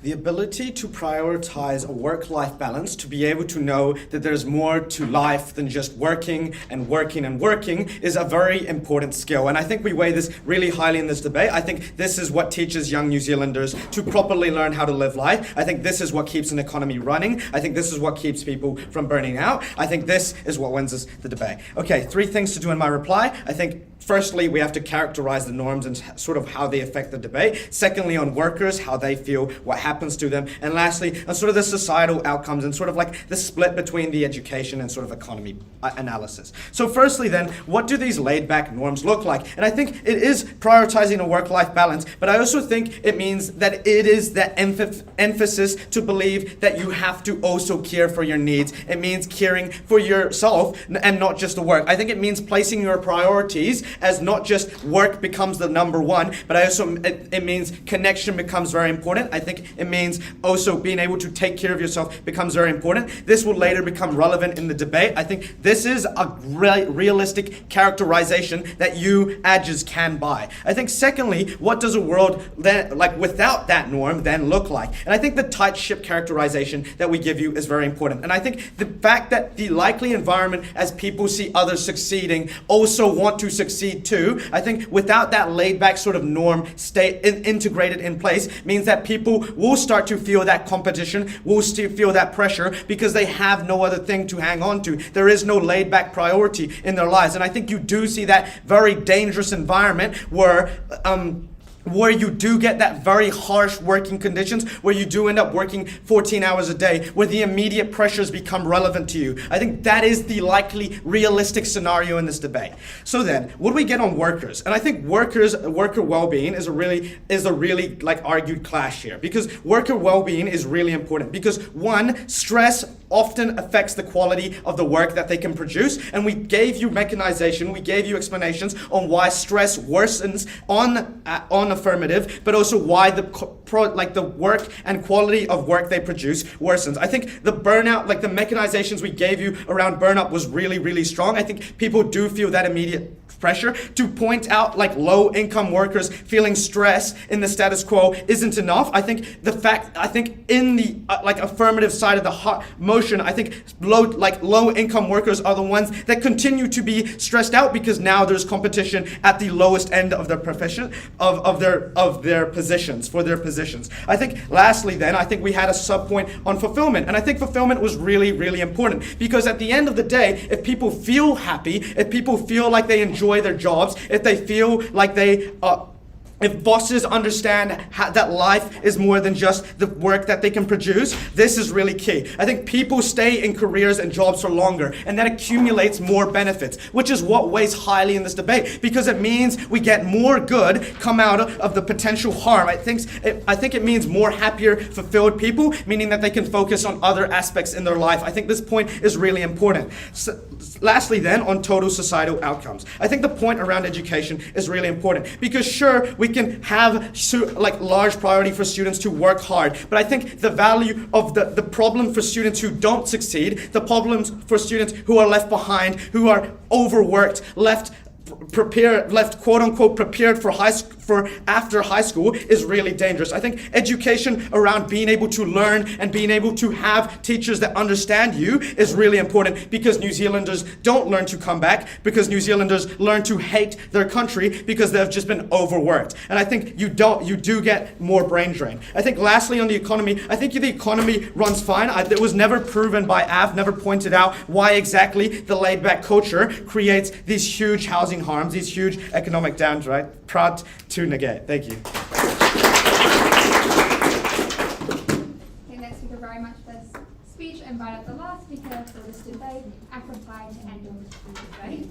The ability to prioritize a work-life balance, to be able to know that there's more to life than just working and working and working, is a very important skill. And I think we weigh this really highly in this debate. I think this is what teaches young New Zealanders to properly learn how to live life. I think this is what keeps an economy running. I think this is what keeps people from burning out. I think this is what wins us the debate. Okay, 3 things to do in my reply. I think firstly, we have to characterize the norms and sort of how they affect the debate. Secondly, on workers, how they feel, what happens to them. And lastly, on sort of the societal outcomes and sort of the split between the education and sort of economy analysis. So firstly then, what do these laid back norms look like? And I think it is prioritizing a work-life balance, but I also think it means that it is that emphasis to believe that you have to also care for your needs. It means caring for yourself and not just the work. I think it means placing your priorities as not just work becomes the number one, but it means connection becomes very important. I think it means also being able to take care of yourself becomes very important. This will later become relevant in the debate. I think this is a realistic characterization that you edges can buy. I think secondly, what does a world then, without that norm then look like? And I think the tight ship characterization that we give you is very important. And I think the fact that the likely environment as people see others succeeding also want to succeed succeed too. I think without that laid-back sort of norm integrated in place means that people will start to feel that competition, will still feel that pressure because they have no other thing to hang on to. There is no laid-back priority in their lives. And I think you do see that very dangerous environment where you do get that very harsh working conditions, where you do end up working 14 hours a day, where the immediate pressures become relevant to you. I think that is the likely realistic scenario in this debate. So then, what do we get on workers? And I think worker well-being is a really like argued clash here, because worker well-being is really important because one, stress often affects the quality of the work that they can produce, and we gave you mechanization, we gave you explanations on why stress worsens on affirmative, but also why the work and quality of work they produce worsens. I think the burnout, like the mechanizations we gave you around burnout was really, really strong. I think people do feel that immediate pressure. To point out like low income workers feeling stress in the status quo isn't enough. I think in the affirmative side of the motion, I think low income workers are the ones that continue to be stressed out because now there's competition at the lowest end of their profession, of their positions, for their positions. I think lastly then, I think we had a sub point on fulfillment, and I think fulfillment was really, really important because at the end of the day, if people feel happy, if people feel like they enjoy their jobs, if they feel like if bosses understand that life is more than just the work that they can produce, this is really key. I think people stay in careers and jobs for longer, and that accumulates more benefits, which is what weighs highly in this debate, because it means we get more good come out of the potential harm. I think it means more happier, fulfilled people, meaning that they can focus on other aspects in their life. I think this point is really important. So, lastly then, on total societal outcomes. I think the point around education is really important, because sure, we can have large priority for students to work hard, but I think the value of the problem for students who don't succeed, the problems for students who are left behind, who are overworked, left quote unquote prepared for after high school is really dangerous. I think education around being able to learn and being able to have teachers that understand you is really important, because New Zealanders don't learn to come back, because New Zealanders learn to hate their country because they've just been overworked. And I think you do get more brain drain. I think lastly on the economy, I think the economy runs fine. It was never proven by AF, never pointed out why exactly the laid back culture creates these huge housing harms, these huge economic downs, right? Proud to negate. Thank you. Thank you very much for this speech. I invite the last speaker for this debate, Aphrodite, to end on this debate.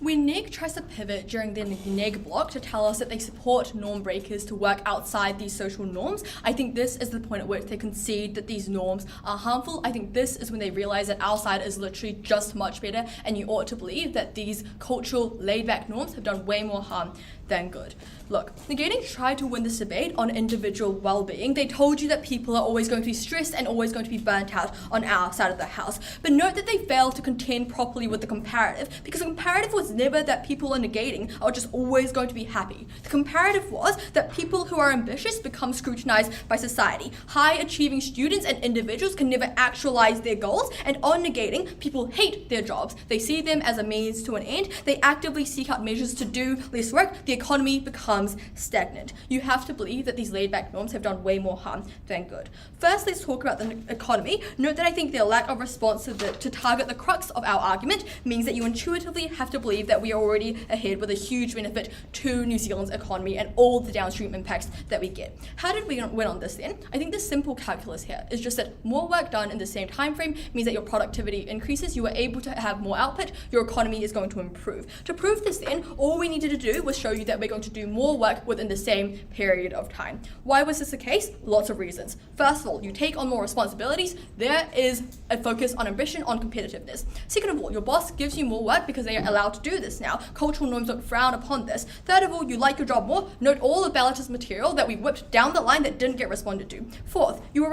When NEG tries to pivot during the NEG block to tell us that they support norm breakers to work outside these social norms, I think this is the point at which they concede that these norms are harmful. I think this is when they realize that outside is literally just much better, and you ought to believe that these cultural laid-back norms have done way more harm than good. Look, negating tried to win this debate on individual well-being. They told you that people are always going to be stressed and always going to be burnt out on our side of the house. But note that they failed to contend properly with the comparative, because the comparative was never that people are negating are just always going to be happy. The comparative was that people who are ambitious become scrutinized by society. High-achieving students and individuals can never actualize their goals, and on negating, people hate their jobs. They see them as a means to an end. They actively seek out measures to do less work. The economy becomes stagnant. You have to believe that these laid-back norms have done way more harm than good. First, let's talk about the economy. Note that I think their lack of response to target the crux of our argument means that you intuitively have to believe that we are already ahead with a huge benefit to New Zealand's economy and all the downstream impacts that we get. How did we win on this then? I think the simple calculus here is just that more work done in the same time frame means that your productivity increases, you are able to have more output, your economy is going to improve. To prove this then, all we needed to do was show you that we're going to do more work within the same period of time. Why was this the case? Lots of reasons. First of all, you take on more responsibilities. There is a focus on ambition, on competitiveness. Second of all, your boss gives you more work because they are allowed to do this now. Cultural norms don't frown upon this. Third of all, you like your job more. Note all the ballotus material that we whipped down the line that didn't get responded to. Fourth, you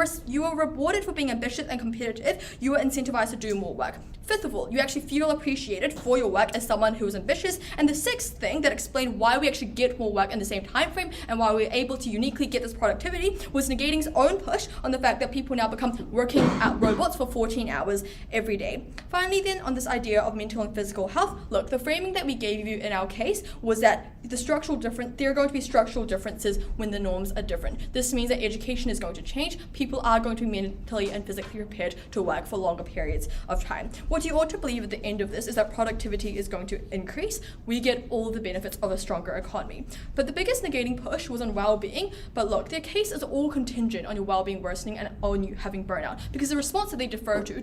are rewarded for being ambitious and competitive. You are incentivized to do more work. Fifth of all, you actually feel appreciated for your work as someone who is ambitious. And the sixth thing that explained why we actually get more work in the same time frame and why we're able to uniquely get this productivity was negating's own push on the fact that people now become working at robots for 14 hours every day. Finally then, on this idea of mental and physical health, look, the framing that we gave you in our case was that there are going to be structural differences when the norms are different. This means that education is going to change. People are going to be mentally and physically prepared to work for longer periods of time. What you ought to believe at the end of this is that productivity is going to increase. We get all the benefits of a stronger economy. But the biggest negating push was on well-being. But look, their case is all contingent on your well-being worsening and on you having burnout, because the response that they defer to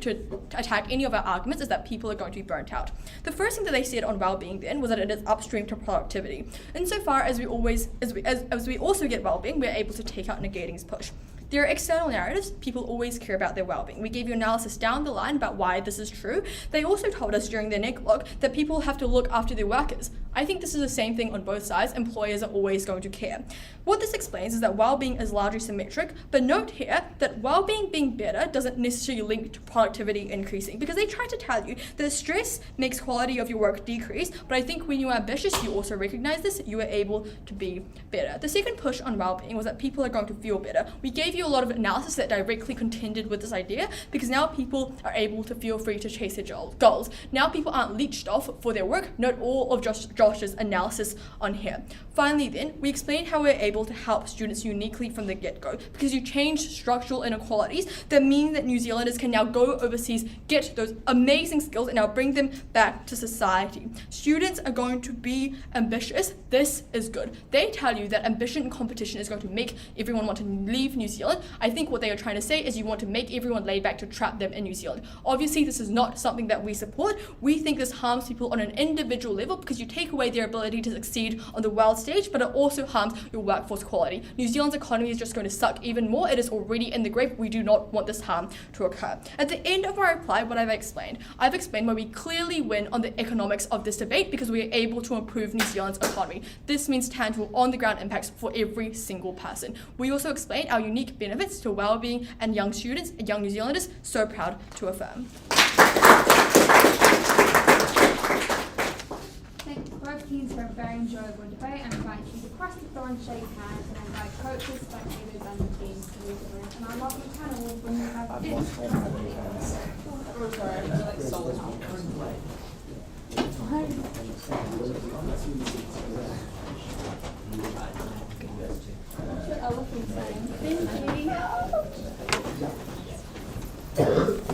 attack any of our arguments is that people are going to be burnt out. The first thing that they said on well-being then was that it is upstream to productivity. Insofar as we also get well-being, we're able to take out negating's push. There are external narratives. People always care about their well-being. We gave you analysis down the line about why this is true. They also told us during their neg log that people have to look after their workers. I think this is the same thing on both sides. Employers are always going to care. What this explains is that well-being is largely symmetric, but note here that well-being being better doesn't necessarily link to productivity increasing, because they try to tell you that stress makes quality of your work decrease, but I think when you are ambitious, you also recognize this, you are able to be better. The second push on well-being was that people are going to feel better. We gave you a lot of analysis that directly contended with this idea, because now people are able to feel free to chase their goals. Now people aren't leached off for their work. Note all of Josh's analysis on here. Finally then, we explained how we're able to help students uniquely from the get-go, because you change structural inequalities that mean that New Zealanders can now go overseas, get those amazing skills, and now bring them back to society. Students are going to be ambitious. This is good. They tell you that ambition and competition is going to make everyone want to leave New Zealand. I think what they are trying to say is you want to make everyone laid back to trap them in New Zealand. Obviously, this is not something that we support. We think this harms people on an individual level because you take away their ability to succeed on the world stage, but it also harms your workforce quality. New Zealand's economy is just going to suck even more. It is already in the grave. We do not want this harm to occur. At the end of my reply, what I've explained where we clearly win on the economics of this debate because we are able to improve New Zealand's economy. This means tangible on-the-ground impacts for every single person. We also explained our unique benefits to well-being and young students and young New Zealanders, so proud to affirm. Thank both teams for a very enjoyable debate, and invite you to cross the floor and shake hands, and invite coaches, spectators and the teams to leave the room. And I love the panel when you have this. Thank you.